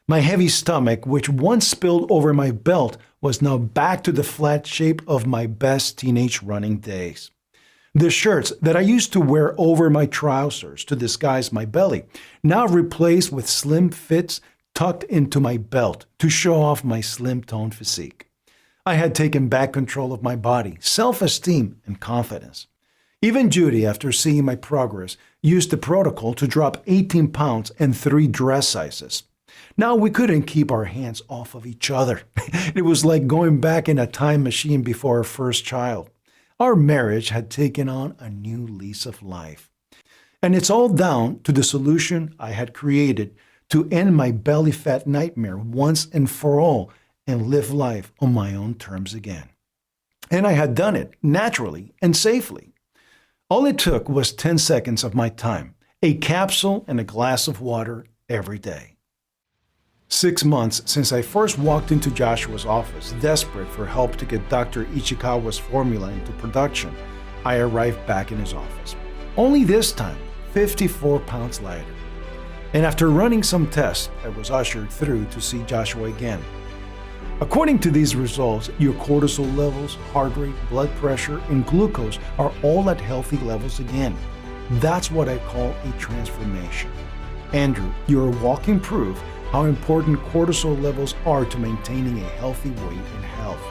My heavy stomach, which once spilled over my belt, was now back to the flat shape of my best teenage running days. The shirts that I used to wear over my trousers to disguise my belly, now replaced with slim fits tucked into my belt to show off my slim-toned physique. I had taken back control of my body, self-esteem, and confidence. Even Judy, after seeing my progress, used the protocol to drop 18 pounds and 3 dress sizes. Now we couldn't keep our hands off of each other. It was like going back in a time machine before our first child. Our marriage had taken on a new lease of life. And it's all down to the solution I had created to end my belly fat nightmare once and for all and live life on my own terms again. And I had done it naturally and safely. All it took was 10 seconds of my time, a capsule and a glass of water every day. 6 months since I first walked into Joshua's office, desperate for help to get Dr. Ichikawa's formula into production, I arrived back in his office. Only this time, 54 pounds lighter. And after running some tests, I was ushered through to see Joshua again. According to these results, your cortisol levels, heart rate, blood pressure, and glucose are all at healthy levels again. That's what I call a transformation. Andrew, you're a walking proof how important cortisol levels are to maintaining a healthy weight and health.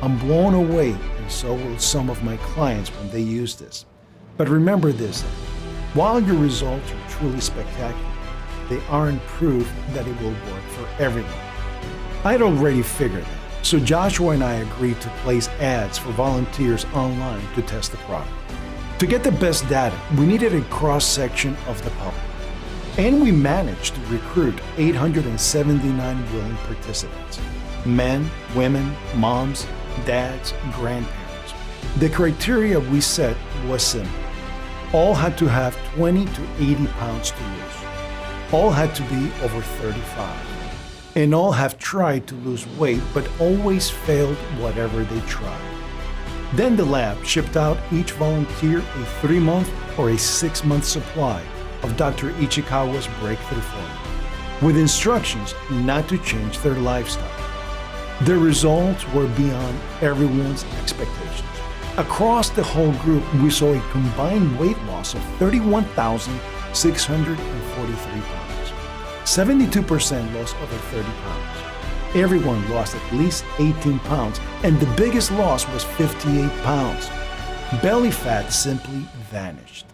I'm blown away, and so will some of my clients when they use this. But remember this, while your results are truly spectacular, they aren't proof that it will work for everyone. I'd already figured that, so Joshua and I agreed to place ads for volunteers online to test the product. To get the best data, we needed a cross-section of the public. And we managed to recruit 879 willing participants. Men, women, moms, dads, grandparents. The criteria we set was simple. All had to have 20 to 80 pounds to lose. All had to be over 35. And all have tried to lose weight but always failed whatever they tried. Then the lab shipped out each volunteer a 3-month or a 6-month supply of Dr. Ichikawa's breakthrough formula, with instructions not to change their lifestyle. The results were beyond everyone's expectations. Across the whole group, we saw a combined weight loss of 31,643 pounds. 72% lost over 30 pounds. Everyone lost at least 18 pounds, and the biggest loss was 58 pounds. Belly fat simply vanished.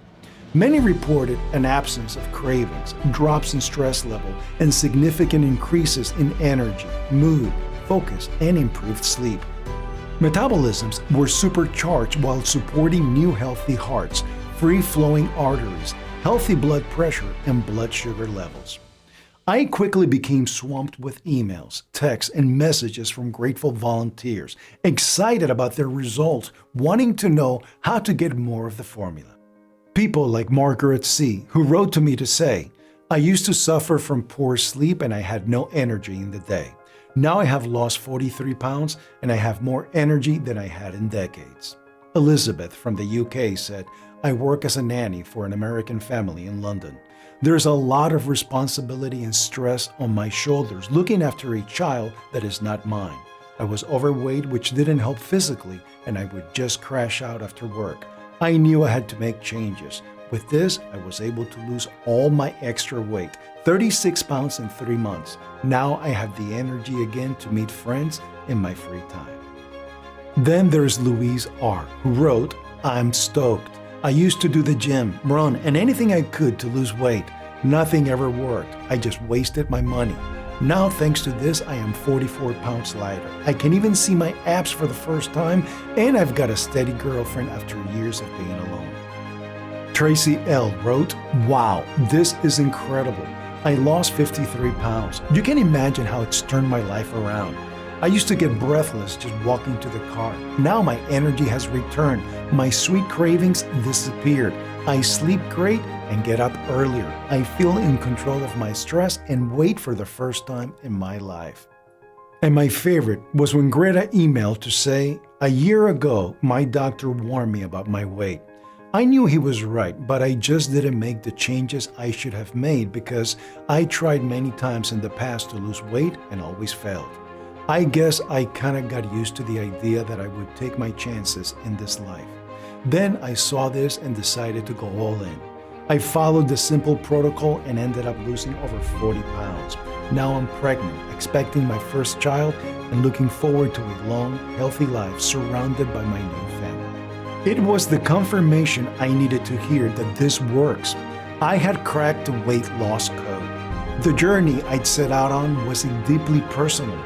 Many reported an absence of cravings, drops in stress level, and significant increases in energy, mood, focus, and improved sleep. Metabolisms were supercharged while supporting new healthy hearts, free-flowing arteries, healthy blood pressure, and blood sugar levels. I quickly became swamped with emails, texts, and messages from grateful volunteers, excited about their results, wanting to know how to get more of the formula. People like Margaret C., who wrote to me to say, I used to suffer from poor sleep and I had no energy in the day. Now I have lost 43 pounds and I have more energy than I had in decades. Elizabeth from the UK said, I work as a nanny for an American family in London. There's a lot of responsibility and stress on my shoulders looking after a child that is not mine. I was overweight, which didn't help physically, and I would just crash out after work. I knew I had to make changes. With this, I was able to lose all my extra weight, 36 pounds in 3 months. Now I have the energy again to meet friends in my free time. Then there's Louise R., who wrote, I'm stoked. I used to do the gym, run, and anything I could to lose weight. Nothing ever worked. I just wasted my money. Now, thanks to this, I am 44 pounds lighter. I can even see my abs for the first time, and I've got a steady girlfriend after years of being alone. Tracy L. wrote, wow, this is incredible. I lost 53 pounds. You can imagine how it's turned my life around. I used to get breathless just walking to the car. Now my energy has returned. My sweet cravings disappeared. I sleep great and get up earlier. I feel in control of my stress and weight for the first time in my life. And my favorite was when Greta emailed to say, a year ago, my doctor warned me about my weight. I knew he was right, but I just didn't make the changes I should have made because I tried many times in the past to lose weight and always failed. I guess I kind of got used to the idea that I would take my chances in this life. Then I saw this and decided to go all in. I followed the simple protocol and ended up losing over 40 pounds. Now I'm pregnant, expecting my first child, and looking forward to a long, healthy life surrounded by my new family. It was the confirmation I needed to hear that this works. I had cracked the weight loss code. The journey I'd set out on was deeply personal.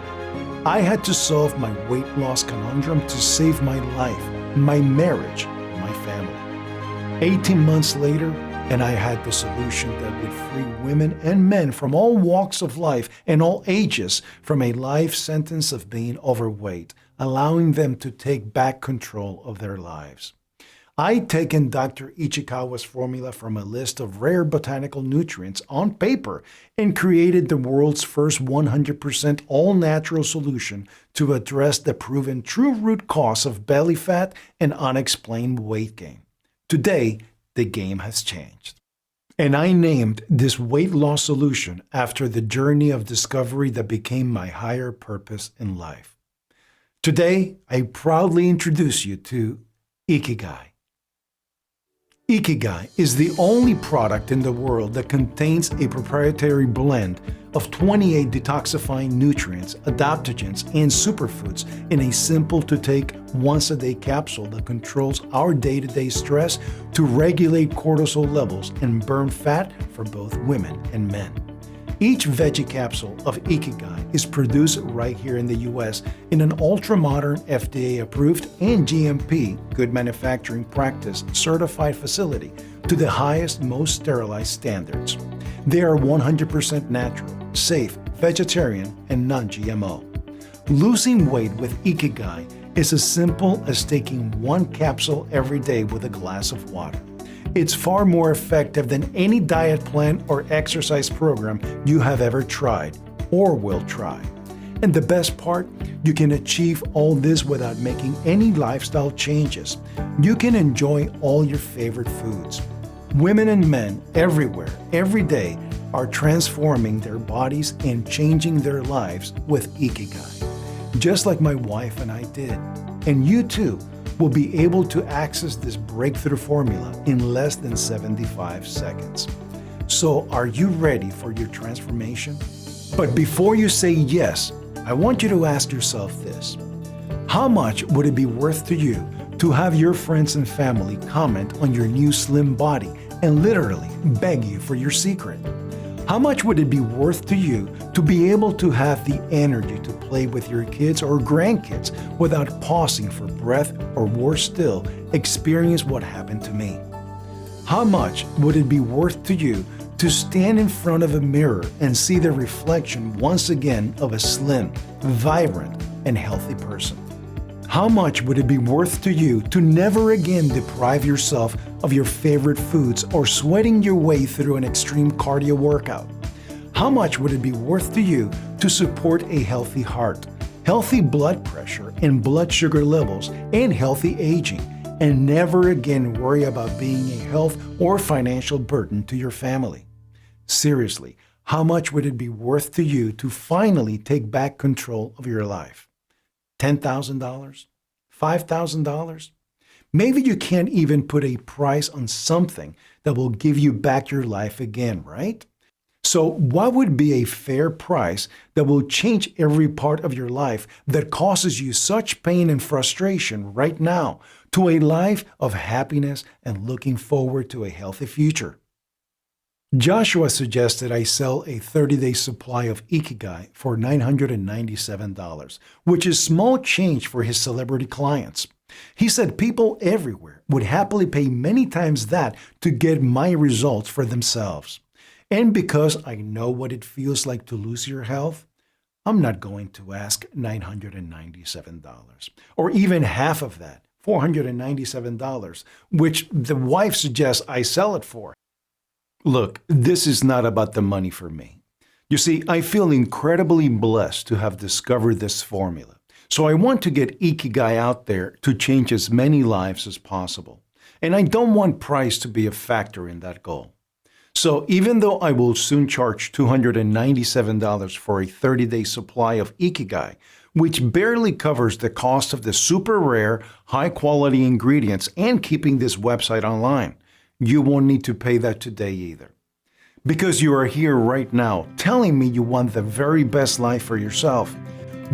I had to solve my weight loss conundrum to save my life, my marriage, my family. 18 months later, and I had the solution that would free women and men from all walks of life and all ages from a life sentence of being overweight, allowing them to take back control of their lives. I'd taken Dr. Ichikawa's formula from a list of rare botanical nutrients on paper and created the world's first 100% all-natural solution to address the proven true root cause of belly fat and unexplained weight gain. Today, the game has changed. And I named this weight loss solution after the journey of discovery that became my higher purpose in life. Today, I proudly introduce you to Ikigai. Ikigai is the only product in the world that contains a proprietary blend of 28 detoxifying nutrients, adaptogens, and superfoods in a simple-to-take once-a-day capsule that controls our day-to-day stress to regulate cortisol levels and burn fat for both women and men. Each veggie capsule of Ikigai is produced right here in the US in an ultra-modern FDA-approved and GMP, Good Manufacturing Practice, certified facility to the highest, most sterilized standards. They are 100% natural, safe, vegetarian, and non-GMO. Losing weight with Ikigai is as simple as taking one capsule every day with a glass of water. It's far more effective than any diet plan or exercise program you have ever tried or will try. And the best part, you can achieve all this without making any lifestyle changes. You can enjoy all your favorite foods. Women and men everywhere, every day, are transforming their bodies and changing their lives with Ikigai, just like my wife and I did. And you too will be able to access this breakthrough formula in less than 75 seconds. So are you ready for your transformation? But before you say yes, I want you to ask yourself this. How much would it be worth to you to have your friends and family comment on your new slim body and literally beg you for your secret? How much would it be worth to you to be able to have the energy to play with your kids or grandkids without pausing for breath, or worse still, experience what happened to me? How much would it be worth to you to stand in front of a mirror and see the reflection once again of a slim, vibrant, and healthy person? How much would it be worth to you to never again deprive yourself of your favorite foods or sweating your way through an extreme cardio workout? How much would it be worth to you to support a healthy heart, healthy blood pressure and blood sugar levels, and healthy aging, and never again worry about being a health or financial burden to your family? Seriously, how much would it be worth to you to finally take back control of your life? $10,000? $5,000? Maybe you can't even put a price on something that will give you back your life again, right? So what would be a fair price that will change every part of your life that causes you such pain and frustration right now to a life of happiness and looking forward to a healthy future? Joshua suggested I sell a 30-day supply of Ikigai for $997, which is small change for his celebrity clients. He said people everywhere would happily pay many times that to get my results for themselves. And because I know what it feels like to lose your health, I'm not going to ask $997, or even half of that, $497, which the wife suggests I sell it for. Look, this is not about the money for me. You see, I feel incredibly blessed to have discovered this formula. So I want to get Ikigai out there to change as many lives as possible. And I don't want price to be a factor in that goal. So even though I will soon charge $297 for a 30-day supply of Ikigai, which barely covers the cost of the super rare, high-quality ingredients and keeping this website online, you won't need to pay that today either. Because you are here right now telling me you want the very best life for yourself,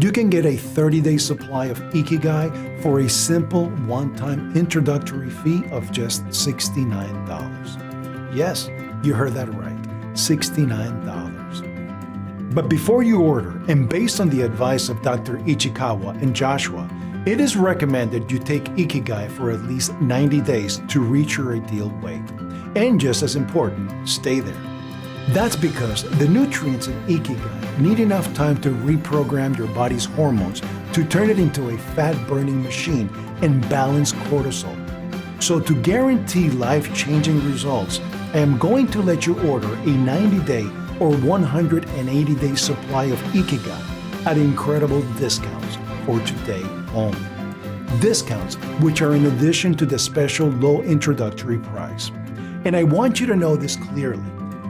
you can get a 30-day supply of Ikigai for a simple one-time introductory fee of just $69. Yes, you heard that right, $69. But before you order, and based on the advice of Dr. Ichikawa and Joshua, it is recommended you take Ikigai for at least 90 days to reach your ideal weight. And just as important, stay there. That's because the nutrients in Ikigai need enough time to reprogram your body's hormones to turn it into a fat-burning machine and balance cortisol. So to guarantee life-changing results, I am going to let you order a 90-day or 180-day supply of Ikigai at incredible discounts for today only. Discounts which are in addition to the special low introductory price. And I want you to know this clearly.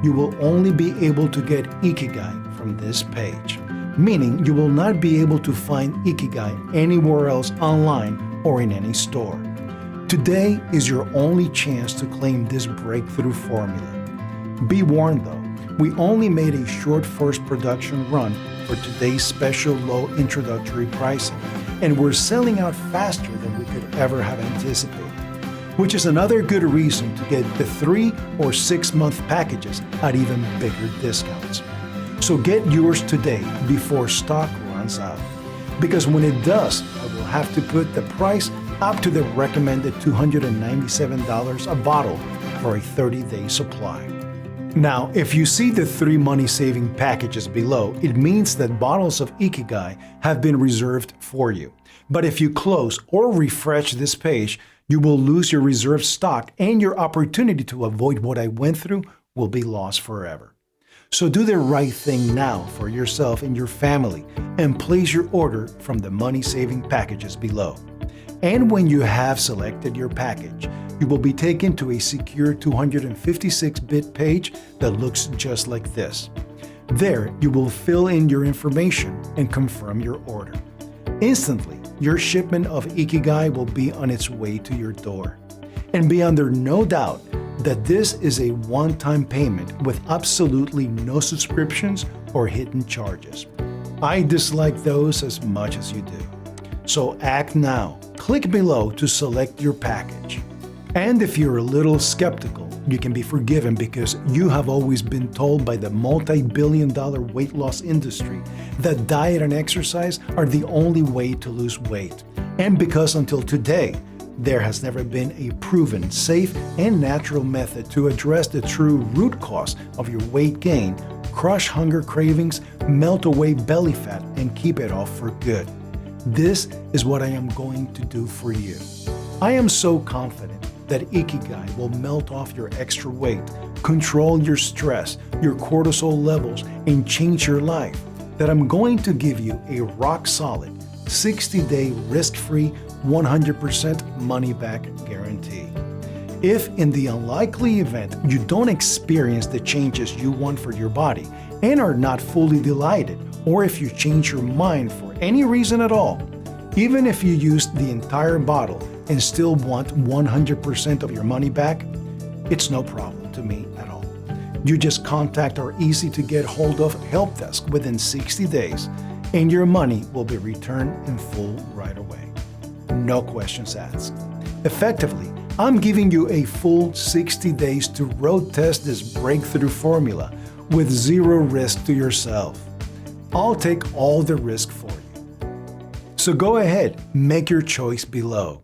You will only be able to get Ikigai from this page, meaning you will not be able to find Ikigai anywhere else online or in any store. To Today is your only chance to claim this breakthrough formula. Be warned though, we only made a short first production run for today's special low introductory pricing, and we're selling out faster than we could ever have anticipated, which is another good reason to get the 3 or 6 month packages at even bigger discounts. So get yours today before stock runs out, because when it does, I will have to put the price up to the recommended $297 a bottle for a 30-day supply. Now, if you see the 3 money-saving packages below, it means that bottles of Ikigai have been reserved for you. But if you close or refresh this page, you will lose your reserved stock, and your opportunity to avoid what I went through will be lost forever. So do the right thing now for yourself and your family, and place your order from the money-saving packages below. And when you have selected your package, you will be taken to a secure 256-bit page that looks just like this. There, you will fill in your information and confirm your order. Instantly, your shipment of Ikigai will be on its way to your door. And be under no doubt that this is a one-time payment with absolutely no subscriptions or hidden charges. I dislike those as much as you do. So act now. Click below to select your package. And if you're a little skeptical, you can be forgiven because you have always been told by the multi-billion-dollar weight loss industry that diet and exercise are the only way to lose weight. And because until today, there has never been a proven, safe, and natural method to address the true root cause of your weight gain, crush hunger cravings, melt away belly fat, and keep it off for good. This is what I am going to do for you. I am so confident that Ikigai will melt off your extra weight, control your stress, your cortisol levels, and change your life, that I'm going to give you a rock-solid, 60-day risk-free, 100% money-back guarantee. If in the unlikely event you don't experience the changes you want for your body and are not fully delighted, or if you change your mind for any reason at all, even if you use the entire bottle and still want 100% of your money back, it's no problem to me at all. You just contact our easy-to-get hold of help desk within 60 days, and your money will be returned in full right away. No questions asked. Effectively, I'm giving you a full 60 days to road test this breakthrough formula with zero risk to yourself. I'll take all the risk for you. So go ahead, make your choice below.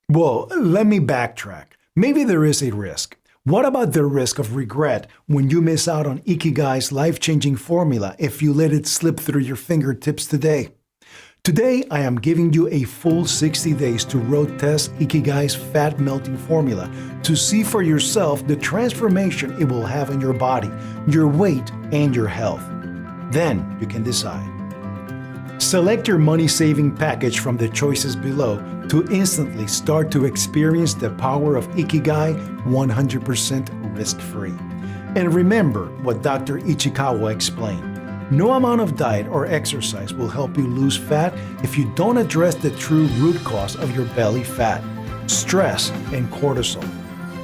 Well, let me backtrack. Maybe there is a risk. What about the risk of regret when you miss out on Ikigai's life-changing formula if you let it slip through your fingertips today? Today, I am giving you a full 60 days to road test Ikigai's fat-melting formula to see for yourself the transformation it will have on your body, your weight, and your health. Then you can decide. Select your money-saving package from the choices below to instantly start to experience the power of Ikigai 100% risk-free. And remember what Dr. Ichikawa explained. No amount of diet or exercise will help you lose fat if you don't address the true root cause of your belly fat, stress, and cortisol.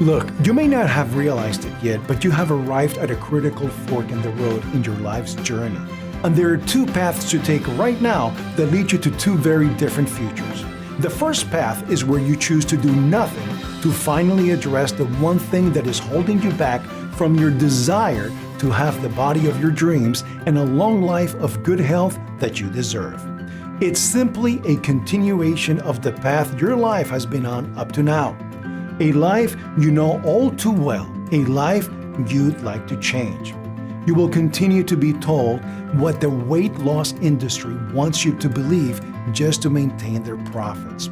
Look, you may not have realized it yet, but you have arrived at a critical fork in the road in your life's journey. And there are 2 paths to take right now that lead you to 2 very different futures. The first path is where you choose to do nothing to finally address the one thing that is holding you back from your desire to have the body of your dreams and a long life of good health that you deserve. It's simply a continuation of the path your life has been on up to now. A life you know all too well, a life you'd like to change. You will continue to be told what the weight loss industry wants you to believe just to maintain their profits.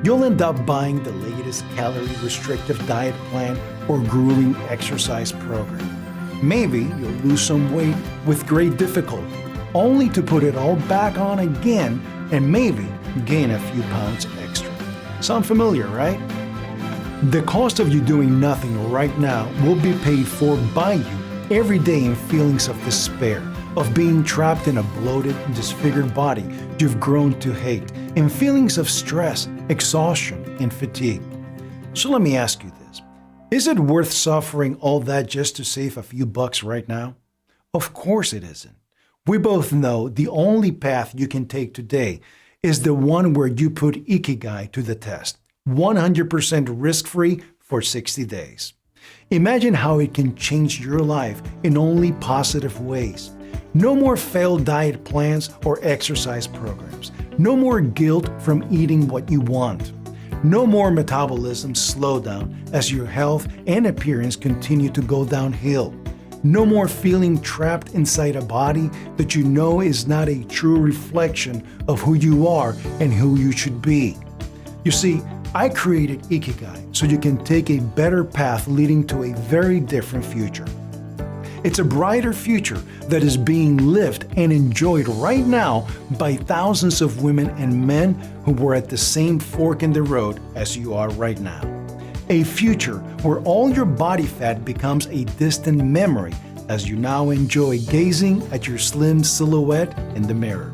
You'll end up buying the latest calorie-restrictive diet plan or grueling exercise program. Maybe you'll lose some weight with great difficulty, only to put it all back on again and maybe gain a few pounds extra. Sound familiar, right? The cost of you doing nothing right now will be paid for by you every day in feelings of despair, of being trapped in a bloated, disfigured body you've grown to hate, in feelings of stress, exhaustion, and fatigue. So let me ask you this. Is it worth suffering all that just to save a few bucks right now? Of course it isn't. We both know the only path you can take today is the one where you put Ikigai to the test, 100% risk-free for 60 days. Imagine how it can change your life in only positive ways. No more failed diet plans or exercise programs. No more guilt from eating what you want. No more metabolism slowdown as your health and appearance continue to go downhill. No more feeling trapped inside a body that you know is not a true reflection of who you are and who you should be. You see, I created Ikigai so you can take a better path leading to a very different future. It's a brighter future that is being lived and enjoyed right now by thousands of women and men who were at the same fork in the road as you are right now. A future where all your body fat becomes a distant memory as you now enjoy gazing at your slim silhouette in the mirror.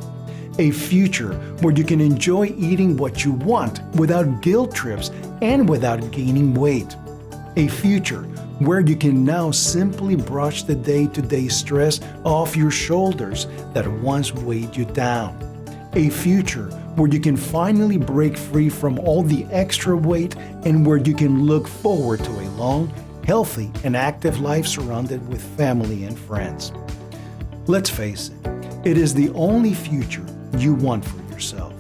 A future where you can enjoy eating what you want without guilt trips and without gaining weight. A future where you can now simply brush the day-to-day stress off your shoulders that once weighed you down. A future where you can finally break free from all the extra weight and where you can look forward to a long, healthy, and active life surrounded with family and friends. Let's face it, it is the only future you want for yourself.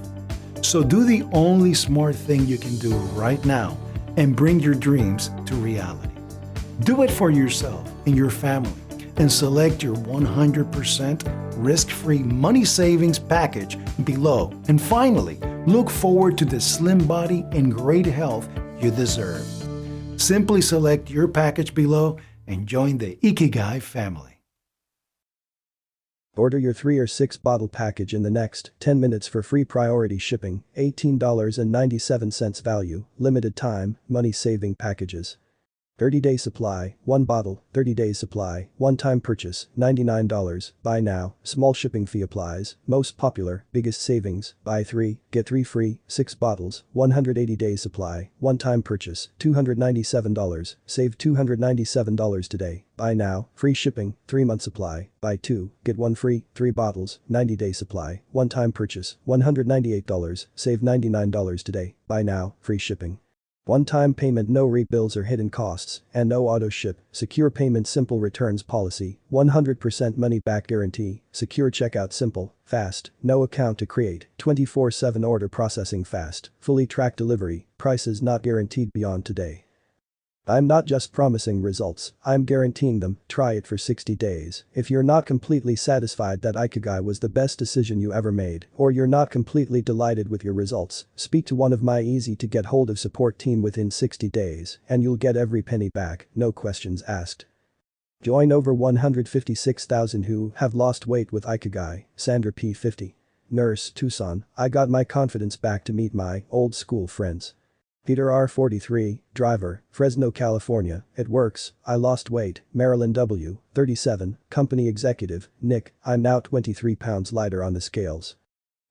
So do the only smart thing you can do right now and bring your dreams to reality. Do it for yourself and your family and select your 100% risk-free money savings package below. And finally, look forward to the slim body and great health you deserve. Simply select your package below and join the Ikigai family. Order your 3 or 6 bottle package in the next 10 minutes for free priority shipping, $18.97 value, limited time, money saving packages. 30-day supply, 1 bottle, 30 days supply, one-time purchase, $99, buy now, small shipping fee applies, most popular, biggest savings, buy 3, get 3 free, 6 bottles, 180 days supply, one-time purchase, $297, save $297 today, buy now, free shipping, 3-month supply, buy 2, get 1 free, 3 bottles, 90-day supply, one-time purchase, $198, save $99 today, buy now, free shipping. One-time payment, no rebills or hidden costs, and no auto ship, secure payment, simple returns policy, 100% money back guarantee, secure checkout, simple, fast, no account to create, 24/7 order processing fast, fully tracked delivery, prices not guaranteed beyond today. I'm not just promising results, I'm guaranteeing them. Try it for 60 days. If you're not completely satisfied that Ikigai was the best decision you ever made, or you're not completely delighted with your results, speak to one of my easy to get hold of support team within 60 days, and you'll get every penny back, no questions asked. Join over 156,000 who have lost weight with Ikigai. Sandra P. 50. Nurse, Tucson, I got my confidence back to meet my old school friends. Peter R. 43, driver, Fresno, California, it works, I lost weight. Marilyn W., 37, company executive, Nick, I'm now 23 pounds lighter on the scales.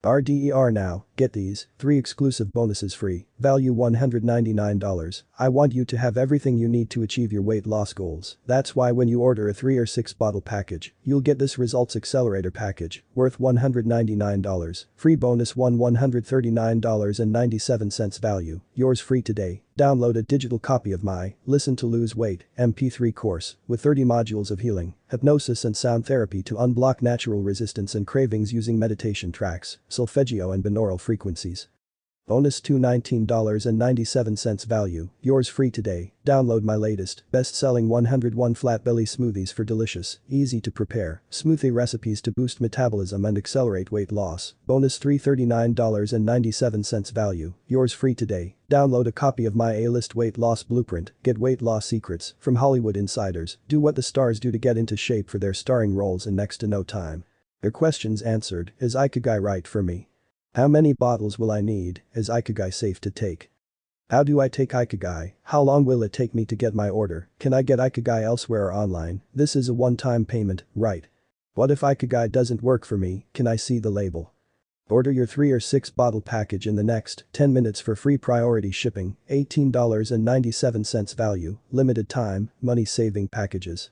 RDER now, get these, 3 exclusive bonuses free, value $199. I want you to have everything you need to achieve your weight loss goals. That's why when you order a 3 or 6 bottle package, you'll get this Results Accelerator package, worth $199. Free bonus $139.97 value, yours free today. Download a digital copy of my Listen to Lose Weight MP3 course with 30 modules of healing, hypnosis and sound therapy to unblock natural resistance and cravings using meditation tracks, solfeggio and binaural frequencies. Bonus $219.97 value, yours free today. Download my latest, best-selling 101 flat belly smoothies for delicious, easy to prepare, smoothie recipes to boost metabolism and accelerate weight loss. Bonus $339.97 value, yours free today. Download a copy of my A-list weight loss blueprint, get weight loss secrets from Hollywood insiders, do what the stars do to get into shape for their starring roles in next to no time. Your questions answered, is Ikigai right for me? How many bottles will I need? Is Ikigai safe to take? How do I take Ikigai? How long will it take me to get my order? Can I get Ikigai elsewhere or online? This is a one-time payment, right? What if Ikigai doesn't work for me? Can I see the label? Order your 3 or 6 bottle package in the next 10 minutes for free priority shipping, $18.97 value, limited time, money saving packages.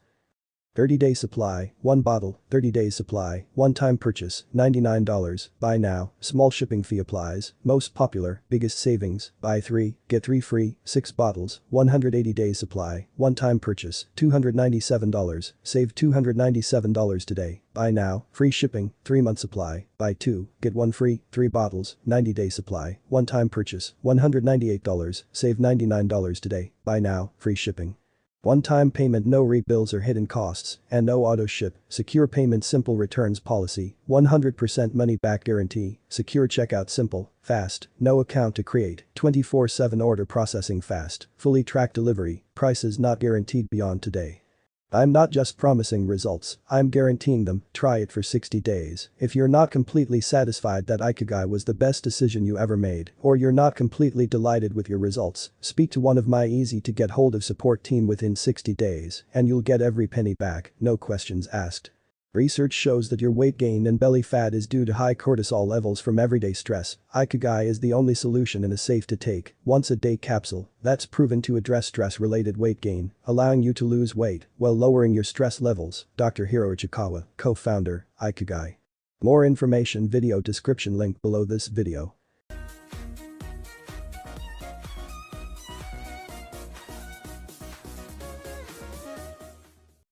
30-day supply, 1 bottle, 30 days supply, one-time purchase, $99, buy now, small shipping fee applies, most popular, biggest savings, buy 3, get 3 free, 6 bottles, 180 days supply, one-time purchase, $297, save $297 today, buy now, free shipping, 3-month supply, buy 2, get 1 free, 3 bottles, 90-day supply, one-time purchase, $198, save $99 today, buy now, free shipping. One-time payment, no rebills or hidden costs, and no auto ship, secure payment, simple returns policy, 100% money back guarantee, secure checkout, simple, fast, no account to create, 24/7 order processing fast, fully tracked delivery, prices not guaranteed beyond today. I'm not just promising results, I'm guaranteeing them. Try it for 60 days. If you're not completely satisfied that Ikigai was the best decision you ever made, or you're not completely delighted with your results, speak to one of my easy to get hold of support team within 60 days, and you'll get every penny back, no questions asked. Research shows that your weight gain and belly fat is due to high cortisol levels from everyday stress. Ikigai is the only solution in a safe-to-take, once-a-day capsule that's proven to address stress-related weight gain, allowing you to lose weight while lowering your stress levels. Dr. Hiro Ichikawa, co-founder, Ikigai. More information, video description link below this video.